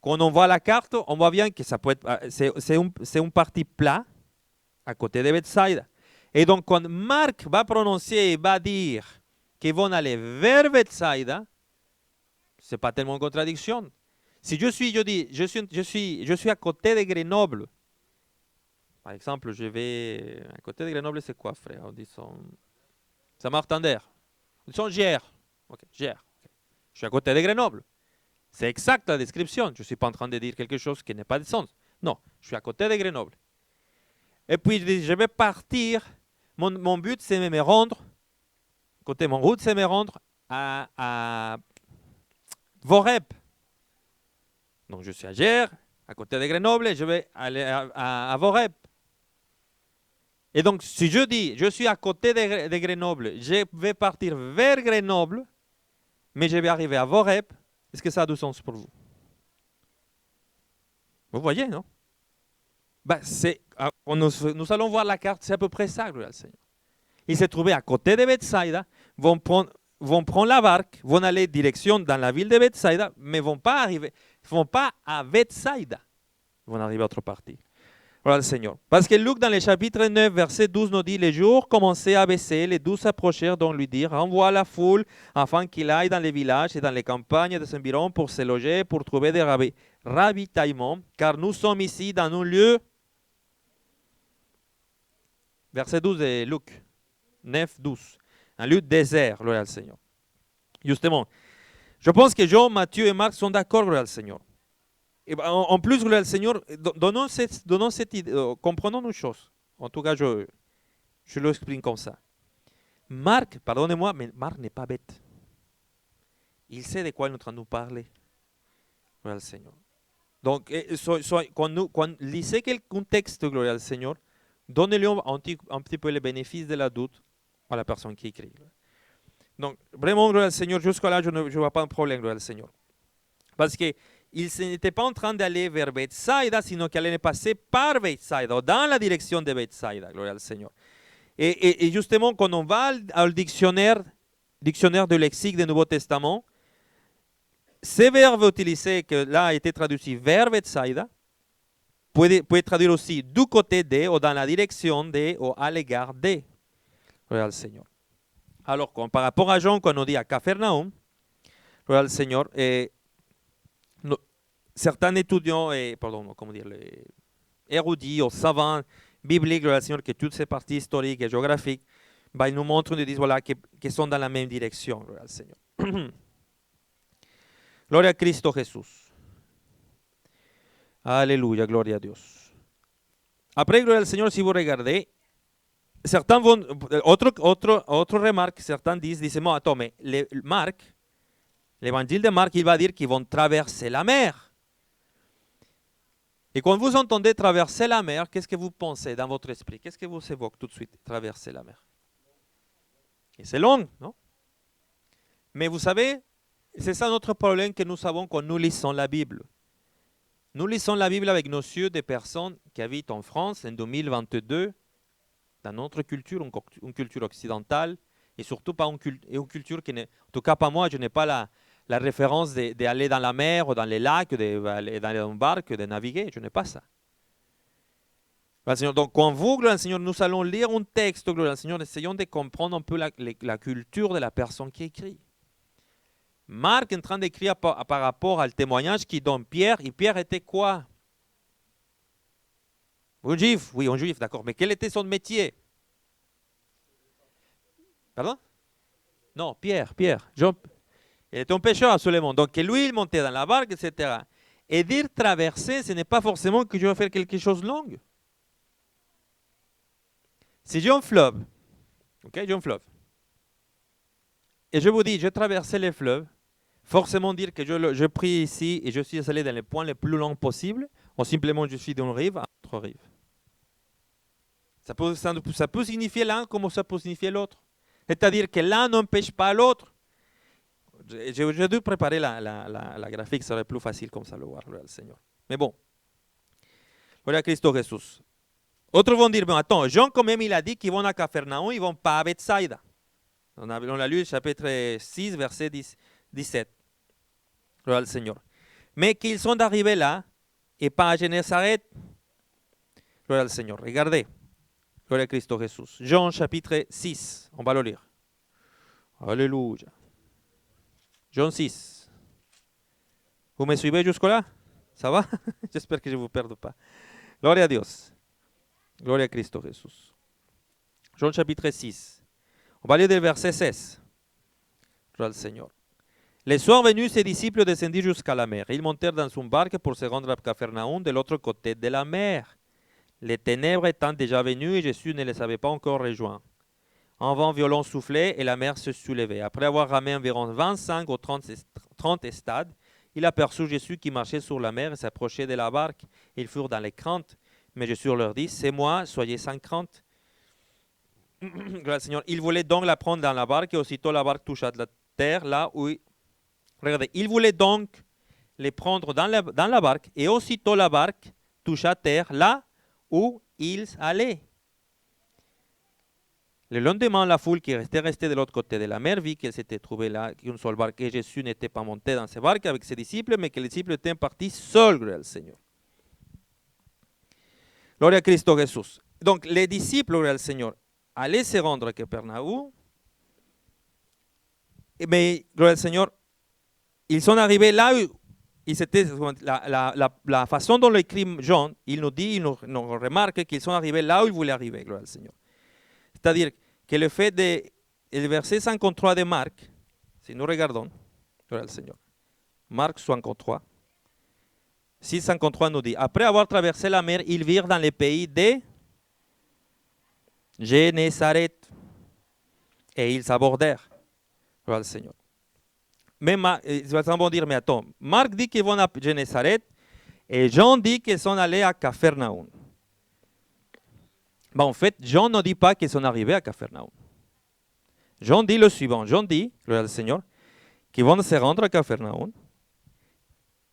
quand on voit la carte, on voit bien que ça peut être, c'est un parti plat à côté de Bethsaïda. Et donc, quand Marc va prononcer et va dire qu'ils vont aller vers Bethsaïda, ce n'est pas tellement une contradiction. Si je suis à côté de Grenoble, par exemple, je vais à côté de Grenoble, c'est quoi, frère? Disons, Saint-Martin-d'Air. Disons Gers. Okay, Gers. Okay. Je suis à côté de Grenoble. C'est exact la description. Je ne suis pas en train de dire quelque chose qui n'a pas de sens. Non, je suis à côté de Grenoble. Et puis, je vais partir. Mon but, c'est de me rendre, mon route, c'est de me rendre à Vorep. Donc, je suis à Gers, à côté de Grenoble, et je vais aller à Vorep. Et donc, si je dis, je suis à côté de Grenoble, je vais partir vers Grenoble, mais je vais arriver à Vorep, est-ce que ça a du sens pour vous? Vous voyez, non? Ben, nous allons voir la carte, c'est à peu près ça, gloire al Seigneur. Ils se trouvaient à côté de Bethsaïda, vont prendre la barque, vont aller direction dans la ville de Bethsaïda, mais ne vont pas à Bethsaïda. Ils vont arriver à autre partie. Voilà le Seigneur. Parce que Luc, dans le chapitre 9, verset 12, nous dit, les jours commençaient à baisser, les 12 s'approchèrent donc lui dire, renvoie la foule afin qu'il aille dans les villages et dans les campagnes des environs pour se loger, pour trouver des ravitaillements, car nous sommes ici dans un lieu. Verset 12 de Luc 9, 12. Un lieu désert, gloire al Seigneur. Justement, je pense que Jean, Matthieu et Marc sont d'accord, gloire al Seigneur. Et en plus, gloire al Seigneur, donnons cette idée, comprenons une chose. En tout cas, je l'explique comme ça. Marc, pardonnez-moi, mais Marc n'est pas bête. Il sait de quoi il est en train de nous parler. Gloria al Seigneur. Donc, quand lisez un texte, gloria al Seigneur, donnez-lui un petit peu le bénéfice de la doute à la personne qui écrit. Donc, vraiment, gloria al Seigneur, jusqu'à là, je ne vois pas un problème, gloria al Seigneur. Parce qu'il n'était pas en train d'aller vers Bethsaïda, sinon qu'il allait passer par Bethsaïda, ou dans la direction de Bethsaïda, gloria al Seigneur. Et justement, quand on va au dictionnaire du lexique du Nouveau Testament, ce verbe utilisé, que là a été traduit vers Bethsaïda, peut traduire aussi du côté de, ou dans la direction de, ou à l'égard de. Gloria al Seigneur. Alors, par rapport à Jean, quand on dit à Capharnaüm, gloria al Seigneur, certains étudiants, érudits ou savants bibliques, gloria al Seigneur, que toutes ces parties historiques et géographiques, ils nous montrent, ils disent voilà, qu'ils sont dans la même direction, gloria al Seigneur. Gloria a Cristo Jesús. Alléluia, gloria a Dios. Après, gloria al Seigneur, si vous regardez, certains vont, autre remarque, certains disent, bon, attends, mais l'évangile de Marc, il va dire qu'ils vont traverser la mer. Et quand vous entendez traverser la mer, qu'est-ce que vous pensez dans votre esprit? Qu'est-ce que vous évoque tout de suite, traverser la mer? Et c'est long, non? Mais vous savez, c'est ça notre problème que nous savons quand nous lisons la Bible. Nous lisons la Bible avec nos yeux des personnes qui habitent en France en 2022, dans notre culture, une culture occidentale, et surtout pas une culture qui n'est, en tout cas pas moi, je n'ai pas la référence d'aller dans la mer ou dans les lacs, d'aller dans une barque, de naviguer, je n'ai pas ça. Seigneur, donc quand vous, gloire au Seigneur, nous allons lire un texte, gloire au Seigneur, essayons de comprendre un peu la culture de la personne qui écrit. Marc est en train d'écrire par rapport au témoignage qu'il donne Pierre, et Pierre était quoi? Un juif, oui, un juif, d'accord, mais quel était son métier? Pardon? Non, Pierre, Jean, il était un pêcheur absolument, donc lui, il montait dans la barque, etc. Et dire traverser, ce n'est pas forcément que je vais faire quelque chose de long. Si j'ai un fleuve, ok, j'ai un fleuve, et je vous dis, je traversais les fleuves, forcément dire que je prie ici et je suis allé dans les points les plus longs possibles, ou simplement je suis d'une rive à l'autre rive. Ça peut signifier l'un comme ça peut signifier l'autre. C'est-à-dire que l'un n'empêche pas l'autre. J'ai dû préparer la graphique, ça serait plus facile comme ça le voir, le Seigneur. Mais bon, voilà Christo Jésus. Autres vont dire, bon, attends, Jean quand même il a dit qu'ils vont à Capharnaüm, ils ne vont pas à Bethsaïda. On l'a lu, chapitre 6, verset 17. Gloire al Seigneur. Mais qu'ils sont arrivés là et pas à Génésaret. Gloire al Seigneur. Regardez. Gloria a Cristo Jesús. Jean chapitre 6. On va le lire. Alléluia. Jean 6. Vous me suivez jusque-là? Ça va? J'espère que je ne vous perds pas. Gloria a Dios. Gloria a Cristo Jesús. Jean chapitre 6. On va lire le verset 16. Gloria al Seigneur. Le soir venu, ses disciples descendirent jusqu'à la mer. Ils montèrent dans une barque pour se rendre à Capharnaüm de l'autre côté de la mer. Les ténèbres étant déjà venues et Jésus ne les avait pas encore rejoints. Un vent violent soufflait et la mer se soulevait. Après avoir ramé environ 25 ou 30 estades, il aperçut Jésus qui marchait sur la mer et s'approchait de la barque. Ils furent dans les craintes, mais Jésus leur dit, c'est moi, soyez sans crainte. Grâce Seigneur. Il voulait donc la prendre dans la barque et aussitôt la barque toucha la terre là où... Regardez, il voulait donc les prendre dans la barque et aussitôt la barque toucha terre là où ils allaient. Le lendemain, la foule qui était restée de l'autre côté de la mer vit qu'elle s'était trouvée là, qu'une seule barque, et Jésus n'était pas monté dans cette barque avec ses disciples, mais que les disciples étaient partis seuls, gloire al Seigneur. Gloria a Cristo Jesús. Donc, les disciples, gloria al Seigneur, allaient se rendre à Capharnaüm, mais, gloria al Seigneur, ils sont arrivés là où la façon dont l'écrit Jean, il nous dit, il nous remarque qu'ils sont arrivés là où ils voulaient arriver, gloire al Seigneur. C'est-à-dire que le fait de, le verset 53 de Marc, si nous regardons, gloire al Seigneur, Marc 53, 653 nous dit, après avoir traversé la mer, ils virent dans le pays de Génésaret Et ils abordèrent. Gloire al Seigneur. Mais certains vont dire, mais attends, Marc dit qu'ils vont à Génézareth et Jean dit qu'ils sont allés à Capharnaüm. En fait, Jean ne dit pas qu'ils sont arrivés à Capharnaüm. Jean dit le suivant. Jean dit, gloire al Seigneur, qu'ils vont se rendre à Capharnaüm,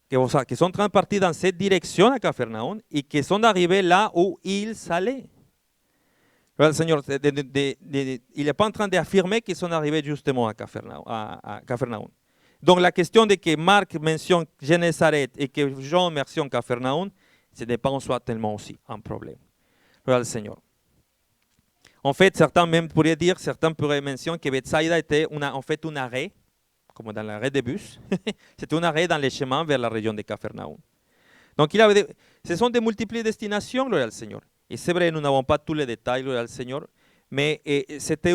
qu'ils sont en train de partir dans cette direction à Capharnaüm et qu'ils sont arrivés là où ils allaient. Le Seigneur, il n'est pas en train d'affirmer qu'ils sont arrivés justement à Capharnaüm. Donc la question de que Marc mentionne Génézareth et que Jean mentionne Capharnaüm, ce n'est pas en soi tellement aussi un problème. Le Seigneur. En fait, certains pourraient mentionner que Bethsaïda était en fait un arrêt, comme dans l'arrêt de bus. C'était un arrêt dans les chemins vers la région de Capharnaüm. Donc ce sont de multiples destinations, gloire al Seigneur. Et c'est vrai, nous n'avons pas tous les détails, gloire al Seigneur, mais c'était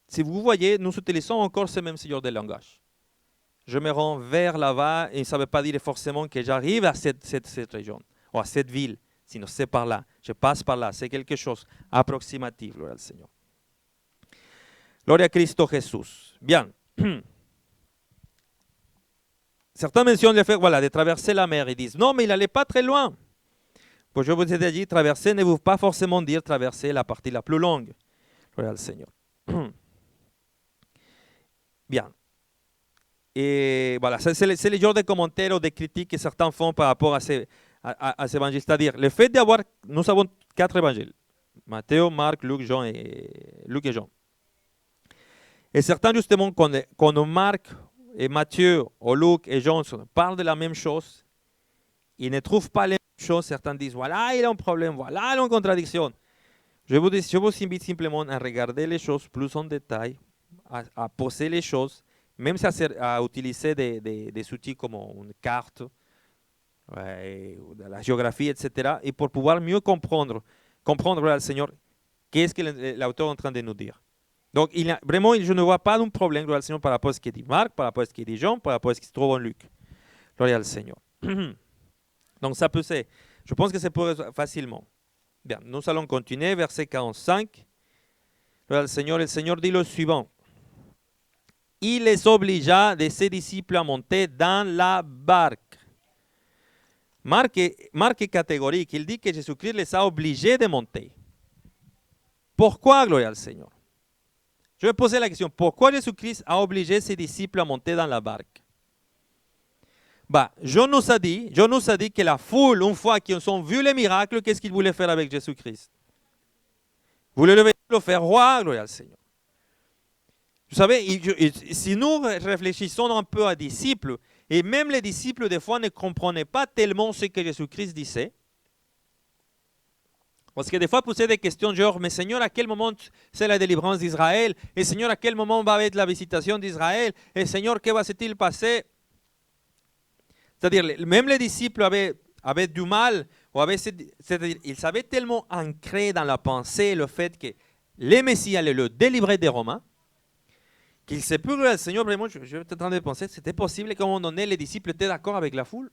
si vous voyez, nous utilisons encore ce même genre de langage. Je me rends vers là-bas, et ça ne veut pas dire forcément que j'arrive à cette région, ou à cette ville, sinon c'est par là, je passe par là, c'est quelque chose approximatif, gloire al Seigneur. Gloria a Cristo Jesús. Bien. Certains mentionnent le fait de traverser la mer. Ils disent, non, mais il n'allait pas très loin. Pues je vous ai dit, traverser ne veut pas forcément dire traverser la partie la plus longue. Gloria al Seigneur. Bien. Et voilà, c'est le genre de commentaires ou de critiques que certains font par rapport à ces évangiles. C'est-à-dire, le fait d'avoir, nous avons 4 évangiles. Matthieu, Marc, Luc et Jean. Et certains, justement, quand Marc et Matthieu, ou Luc et Jean parlent de la même chose, ils ne trouvent pas les mêmes choses. Certains disent, voilà, il y a un problème, voilà, il y a une contradiction. Je vous invite simplement à regarder les choses plus en détail, à poser les choses, même à utiliser des outils comme une carte, de la géographie, etc., et pour pouvoir mieux comprendre al Seigneur, qu'est-ce que l'auteur est en train de nous dire. Donc, vraiment, je ne vois pas de problème, gloire al Seigneur, par rapport à ce qu'il dit Marc, par rapport à ce qu'il dit Jean, par rapport à ce qui se trouve en Luc. Gloire al Seigneur. Donc, ça peut ser. Je pense que c'est facilement. Bien, nous allons continuer, verset 45. Gloire al Seigneur, le Seigneur dit le suivant. Il les obligea de ses disciples à monter dans la barque. Marc est catégorique. Il dit que Jésus-Christ les a obligés de monter. Pourquoi, gloire al Seigneur? Je vais poser la question, pourquoi Jésus-Christ a obligé ses disciples à monter dans la barque? Jean nous a dit que la foule, une fois qu'ils ont vu les miracles, qu'est-ce qu'ils voulaient faire avec Jésus-Christ? Ils voulaient le faire roi, gloire al Seigneur. Vous savez, si nous réfléchissons un peu à disciples, et même les disciples des fois ne comprenaient pas tellement ce que Jésus-Christ disait, parce que des fois, poser des questions genre, mais Seigneur, à quel moment c'est la délivrance d'Israël? Et Seigneur, à quel moment va être la visitation d'Israël? Et Seigneur, que va-t-il passer? C'est-à-dire, même les disciples avaient du mal, c'est-à-dire, ils avaient tellement ancré dans la pensée le fait que les Messias allaient le délivrer des Romains, qu'il s'est pu, le Seigneur, vraiment, je suis en train de penser, c'était possible qu'à un moment donné, les disciples étaient d'accord avec la foule.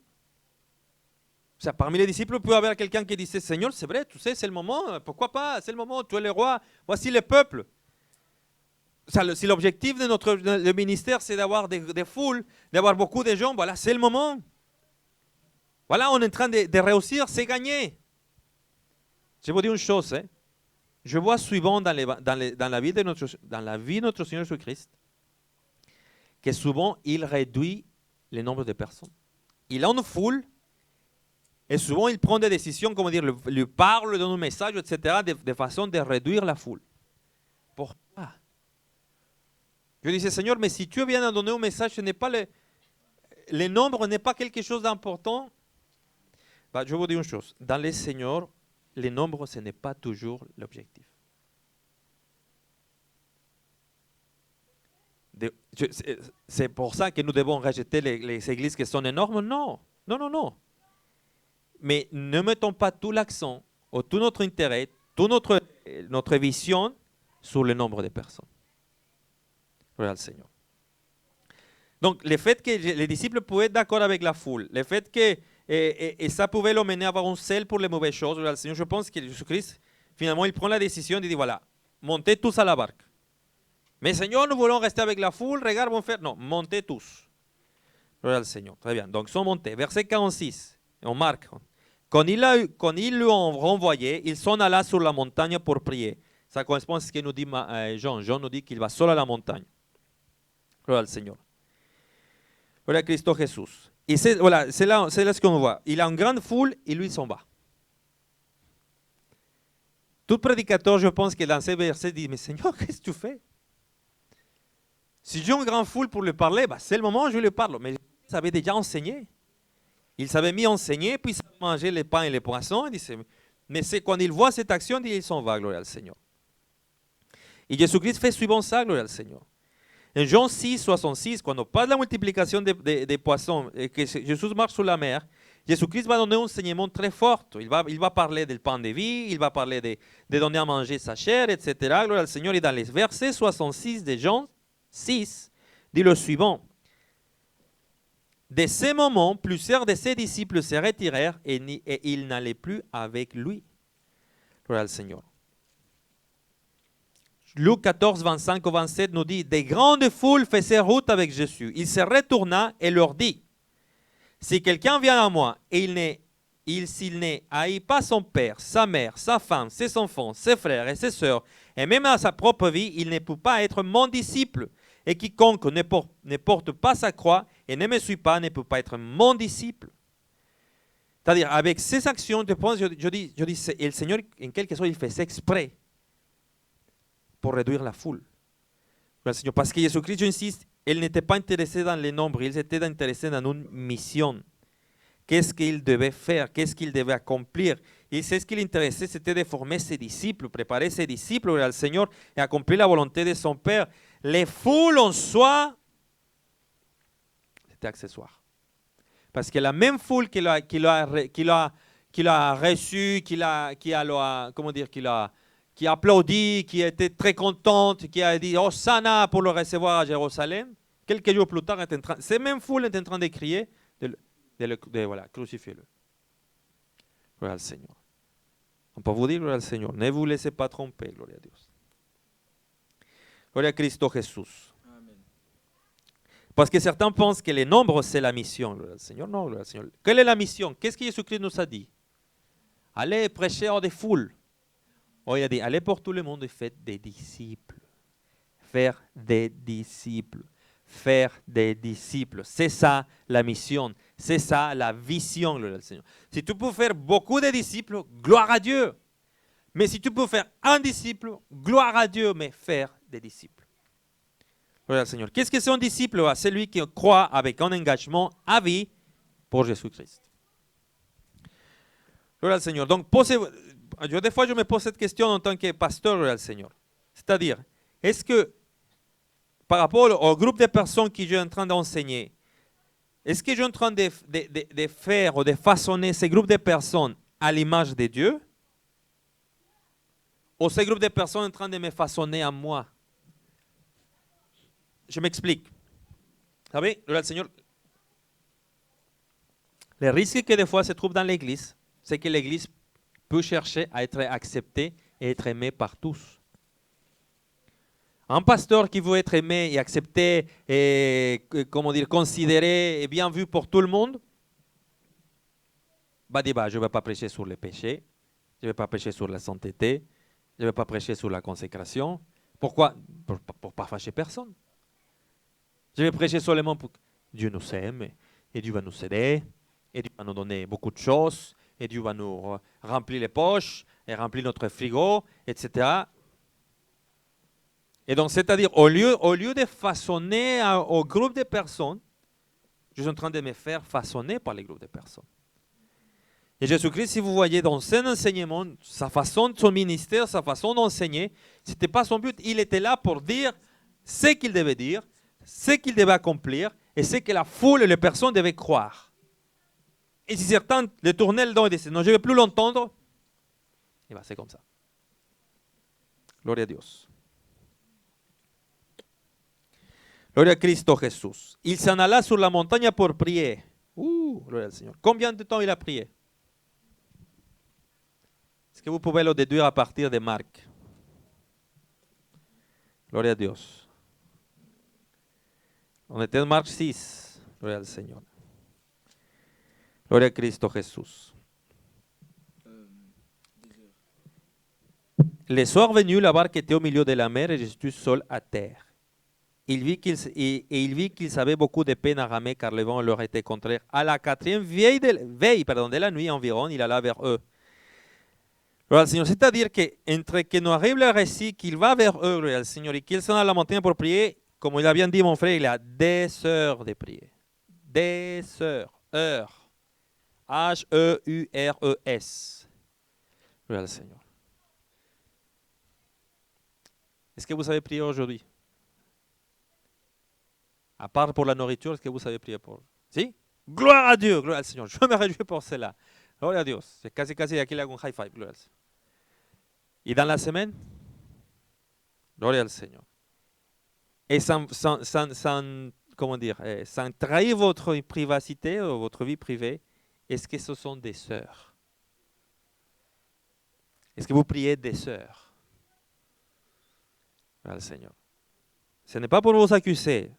O sea, parmi les disciples, il peut y avoir quelqu'un qui disait, Seigneur, c'est vrai, tu sais, c'est le moment, pourquoi pas, c'est le moment, tu es le roi, voici le peuple. O sea, si l'objectif de notre ministère, c'est d'avoir des foules, d'avoir beaucoup de gens, voilà, c'est le moment. Voilà, on est en train de réussir, c'est gagné. Je vous dis une chose, je vois souvent dans la vie de notre Seigneur Jésus-Christ, que souvent, il réduit le nombre de personnes. Il a une foule, et souvent, il prend des décisions, comment dire, lui parle, donne un message, etc., de façon de réduire la foule. Pourquoi? Je disais, Seigneur, mais si tu viens de donner un message, ce n'est pas le nombre n'est pas quelque chose d'important. Je vous dis une chose, dans les Seigneurs, le nombre, ce n'est pas toujours l'objectif. C'est pour ça que nous devons rejeter les églises qui sont énormes? Non, non, non, non. Mais ne mettons pas tout l'accent, ou tout notre intérêt, toute notre vision sur le nombre de personnes. Gloire al Seigneur. Donc, le fait que les disciples pouvaient être d'accord avec la foule, le fait que et ça pouvait l'emmener à avoir un zèle pour les mauvaises choses, gloire al Seigneur, je pense que Jésus-Christ, finalement, il prend la décision de dire, voilà, montez tous à la barque. Mais Seigneur, nous voulons rester avec la foule, regarde, vont faire. Non, montez tous. Gloire al Seigneur. Très bien. Donc, ils sont montés. Verset 46. On marque. Quand ils l'ont renvoyé, ils sont allés sur la montagne pour prier. Ça correspond à ce que nous dit Jean. Jean nous dit qu'il va seul à la montagne. Gloire al Seigneur. Gloire à Christ Jésus. Et voilà, c'est là ce qu'on voit. Il a une grande foule et lui s'en va. Tout prédicateur, je pense que dans ces versets dit, mais Seigneur, qu'est-ce que tu fais? Si j'ai une grande foule pour lui parler, bah, c'est le moment où je lui parle. Mais il savait déjà enseigner. Il savait mieux enseigner, puis il savait manger les pains et les poissons. Mais c'est quand il voit cette action, il s'en va, gloire au Seigneur. Et Jésus-Christ fait suivant ça, gloire au Seigneur. En Jean 6, 66, quand on parle de la multiplication des poissons et que Jésus marche sur la mer, Jésus-Christ va donner un enseignement très fort. Il va parler du pain de vie, il va parler de donner à manger sa chair, etc. Gloire au Seigneur. Et dans les versets 66 de Jean 6, dit le suivant. De ce moment, plusieurs de ses disciples se retirèrent et ils n'allaient plus avec lui. Gloire au Seigneur. Luc 14, 25 au 27 nous dit, des grandes foules faisaient route avec Jésus. Il se retourna et leur dit, si quelqu'un vient à moi et s'il ne haït pas son père, sa mère, sa femme, ses enfants, ses frères et ses sœurs, et même à sa propre vie, il ne peut pas être mon disciple. Et quiconque ne porte pas sa croix et ne me suit pas ne peut pas être mon disciple. C'est-à-dire, avec ces actions, je dis, et le Seigneur, en quelque sorte, il fait ça exprès pour réduire la foule. Parce que Jésus-Christ, j'insiste, il n'était pas intéressé dans les nombres, il était intéressé dans une mission. Qu'est-ce qu'il devait faire? Qu'est-ce qu'il devait accomplir? Et c'est ce qui l'intéressait, c'était de former ses disciples, préparer ses disciples au Seigneur et accomplir la volonté de son Père. Les foules en soi, c'était accessoire. Parce que la même foule qui l'a reçu, qui a applaudi, qui était très contente, qui a dit Hosanna pour le recevoir à Jérusalem, quelques jours plus tard, ces mêmes foules étaient en train de crier voilà, crucifiez-le. Gloire au Seigneur. On peut vous dire, gloire au Seigneur, ne vous laissez pas tromper, gloire à Dieu. Gloire à Christ Jésus. Amen. Parce que certains pensent que les nombres, c'est la mission, gloire au Seigneur. Non, gloire au Seigneur. Quelle est la mission? Qu'est-ce que Jésus-Christ nous a dit? Allez prêcher hors des foules. Oh, il a dit, allez pour tout le monde et faites des disciples. Faire des disciples. Faire des disciples. C'est ça la mission. C'est ça la vision, gloire au Seigneur. Si tu peux faire beaucoup de disciples, gloire à Dieu. Mais si tu peux faire un disciple, gloire à Dieu, mais faire des disciples. Gloire au Seigneur. Qu'est-ce que c'est un disciple? C'est lui qui croit avec un engagement à vie pour Jésus-Christ. Gloire au Seigneur. Donc, des fois, je me pose cette question en tant que pasteur, gloire au Seigneur. C'est-à-dire, est-ce que, par rapport au groupe de personnes que je suis en train d'enseigner, est-ce que je suis en train de faire ou de façonner ces groupes de personnes à l'image de Dieu? Ou ces groupes de personnes en train de me façonner à moi? Je m'explique. Vous savez, le Seigneur, le risque que des fois se trouve dans l'Église, c'est que l'Église peut chercher à être acceptée et être aimée par tous. Un pasteur qui veut être aimé et accepté et considéré et bien vu pour tout le monde, va dire, je ne vais pas prêcher sur les péchés, je ne vais pas prêcher sur la sainteté, je ne vais pas prêcher sur la consécration. Pourquoi? Pour ne pas fâcher personne. Je vais prêcher seulement pour que Dieu nous aime et Dieu va nous aider et Dieu va nous donner beaucoup de choses et Dieu va nous remplir les poches et remplir notre frigo, etc. Et donc, c'est-à-dire, au lieu de façonner au groupe de personnes, je suis en train de me faire façonner par les groupes de personnes. Et Jésus-Christ, si vous voyez dans son enseignement, sa façon de son ministère, sa façon d'enseigner, ce n'était pas son but. Il était là pour dire ce qu'il devait dire, ce qu'il devait accomplir et ce que la foule et les personnes devaient croire. Et si certains le tournaient le dos et disaient, non, je ne vais plus l'entendre, et bien c'est comme ça. Gloria a Dieu. Gloria a Cristo Jesús. Il s'en alla sur la montagne pour prier. Gloria al Seigneur. Combien de temps il a prié? Est-ce que vous pouvez le déduire à partir de Marc? Gloria a Dios. On était en Marc 6. Gloria al Señor. Gloria a Cristo Jesús. Le soir venu, la barque était au milieu de la mer et Jésus seul à terre. Il vit qu'il savait beaucoup de peine à ramer car le vent leur était contraire. À la quatrième veille de la nuit environ, il alla vers eux. Gloria al Seigneur. C'est-à-dire qu'entre que nous arrive le récit qu'il va vers eux, gloria al Seigneur, et qu'il s'en à la montagne pour prier, comme il a bien dit mon frère, il a des heures de prier. Des heures. Heures. H-E-U-R-E-S. Gloria al Seigneur. Est-ce que vous savez prier aujourd'hui? À part pour la nourriture, est-ce que vous savez prier pour? Si? Gloire à Dieu, gloire al Seigneur. Je me réjouis pour cela. Gloria a Dios. C'est casi aquí le hago un high five. Gloria al Seigneur. Y dans la semaine, gloria al Seigneur. Et sans comment dire, sans trahir votre privacité, votre vie privée, est-ce que ce sont des sœurs? Est-ce que vous priez des sœurs? Gloria al Seigneur. Ce n'est pas pour vous accuser.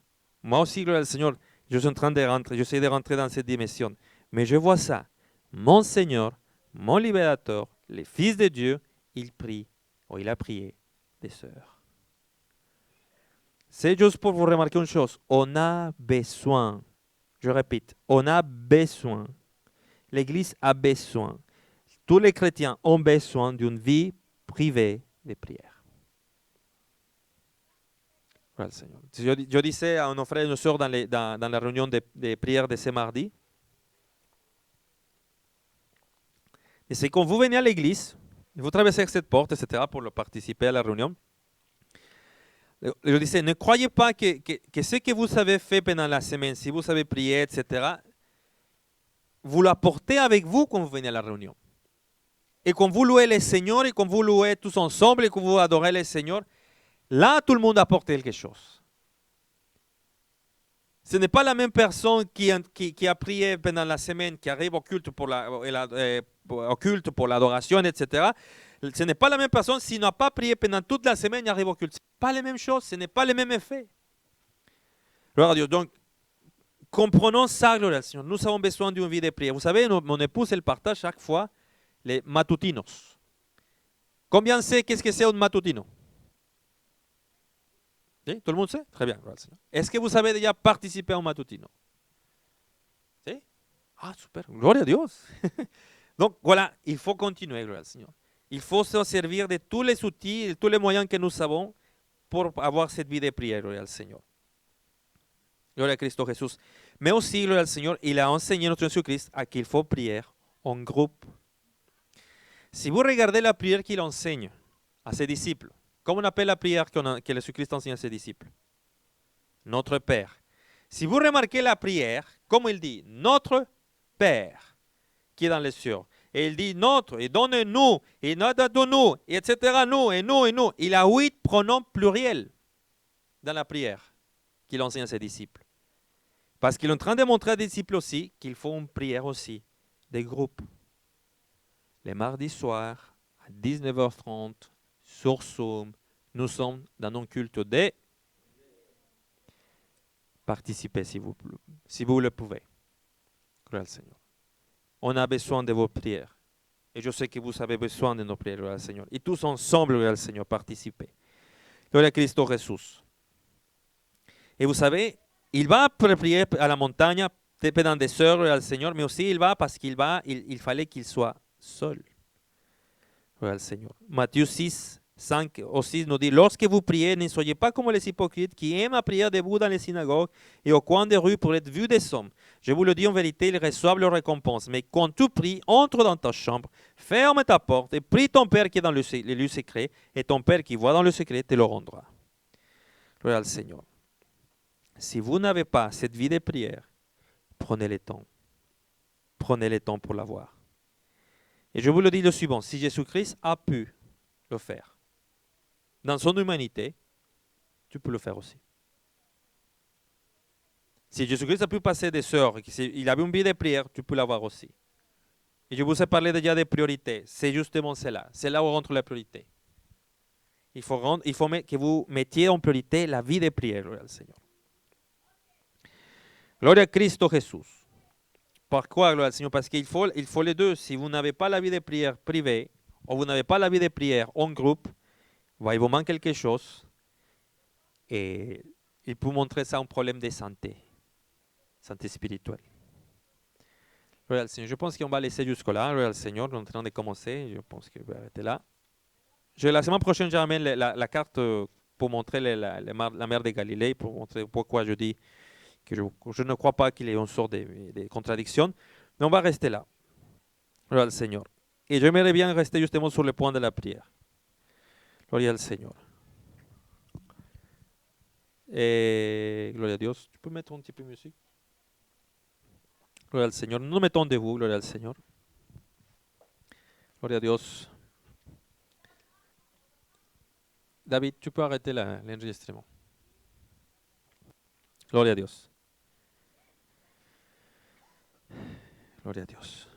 Moi aussi, gloria al Seigneur, je suis en train de rentrer, j'essaie de rentrer dans cette dimension. Mais je vois ça. Mon Seigneur, mon libérateur, le Fils de Dieu, il prie, ou il a prié des sœurs. C'est juste pour vous remarquer une chose. On a besoin, je répète, on a besoin. L'Église a besoin. Tous les chrétiens ont besoin d'une vie privée de prière. Voilà, Seigneur. Je disais à nos frères et nos sœurs dans la réunion de prière de ce mardi, et c'est quand vous venez à l'église, vous traversez cette porte, etc., pour participer à la réunion, je disais, ne croyez pas que ce que vous avez fait pendant la semaine, si vous avez prié, etc., vous l'apportez avec vous quand vous venez à la réunion. Et quand vous louez le Seigneur, et quand vous louez tous ensemble, et quand vous adorez le Seigneur, là, tout le monde apporte quelque chose. Ce n'est pas la même personne qui a prié pendant la semaine, qui arrive au culte pour l'adoration, etc. Ce n'est pas la même personne s'il n'a pas prié pendant toute la semaine et arrive au culte. Ce n'est pas les mêmes choses, ce n'est pas les mêmes effets. Gloire à Dieu. Donc, comprenons ça, gloire al Seigneur. Nous avons besoin d'une vie de prière. Vous savez, mon épouse, elle partage chaque fois les matutinos. Combien sait qu'est-ce que c'est un matutino? ¿Sí? ¿Tout le monde sait? Très bien. Est-ce que vous avez déjà participé à un matutino? ¿Sí? Ah, super. Gloria a Dios. Donc, voilà, il faut continuer, gloria al Seigneur. Il faut se servir de tous les outils, de tous les moyens que nous avons pour avoir cette vie de prière, gloria al Seigneur. Gloria a Cristo Jesús. Mais aussi, gloria al Seigneur, il a enseigné notre Jésus-Christ à qu'il faut prier en groupe. Si vous regardez la prière qu'il enseigne à ses disciples, comment on appelle la prière que Jésus-Christ enseigne à ses disciples? Notre Père. Si vous remarquez la prière, comme il dit, notre Père qui est dans les cieux. Et il dit notre, et donne-nous, et donne-nous, etc. Nous, et nous, et nous. Il a 8 pronoms pluriels dans la prière qu'il enseigne à ses disciples. Parce qu'il est en train de montrer aux disciples aussi qu'il faut une prière aussi, des groupes. Les mardis soirs, à 19h30, sur Zoom, nous sommes dans un culte de participer si vous le pouvez. Gloire au Seigneur. On a besoin de vos prières. Et je sais que vous avez besoin de nos prières, gloire au Seigneur. Et tous ensemble, gloire au Seigneur, participer. Gloire à Cristo Jesús. Et vous savez, il va prier à la montagne pendant des heures, gloire au Seigneur, mais aussi il va parce qu'il fallait qu'il soit seul. Gloire au Seigneur. Matthieu 6, 5 au 6 nous dit, lorsque vous priez, ne soyez pas comme les hypocrites qui aiment à prier debout dans les synagogues et au coin des rues pour être vus des hommes. Je vous le dis en vérité, ils reçoivent leur récompense. Mais quand tu pries, entre dans ta chambre, ferme ta porte et prie ton Père qui est dans le lieu secret, et ton Père qui voit dans le secret te le rendra. Gloire au Seigneur. Si vous n'avez pas cette vie de prière, prenez le temps. Prenez le temps pour l'avoir. Et je vous le dis le suivant, si Jésus-Christ a pu le faire, dans son humanité, tu peux le faire aussi. Si Jésus-Christ a pu passer des heures, il avait une vie de prière, tu peux l'avoir aussi. Et je vous ai parlé déjà des priorités. C'est justement cela. C'est là où rentre la priorité. Il faut que vous mettiez en priorité la vie de prière, gloire au Seigneur. Gloria a Cristo Jesús. Pourquoi, gloire au Seigneur? Parce qu'il faut les deux. Si vous n'avez pas la vie de prière privée, ou vous n'avez pas la vie de prière en groupe, il vous manque quelque chose. Et il peut montrer ça un problème de santé spirituelle. Gloire au Seigneur. Je pense qu'on va laisser jusque-là. Gloire au Seigneur, nous sommes en train de commencer. Je pense que je vais arrêter là. La semaine prochaine, je ramène la carte pour montrer la mer de Galilée, pour montrer pourquoi je dis que je ne crois pas qu'il y ait une sorte de contradiction. Mais on va rester là. Gloire au Seigneur. Et j'aimerais bien rester justement sur le point de la prière. Gloria al Seigneur. Et gloria a Dios. Tu peux mettre un petit peu de musique? Gloria al Seigneur. Nous nous mettons debout. Gloria al Seigneur. Gloria a Dios. David, tu peux arrêter l'enregistrement. Gloria a Dios. Gloria a Dios.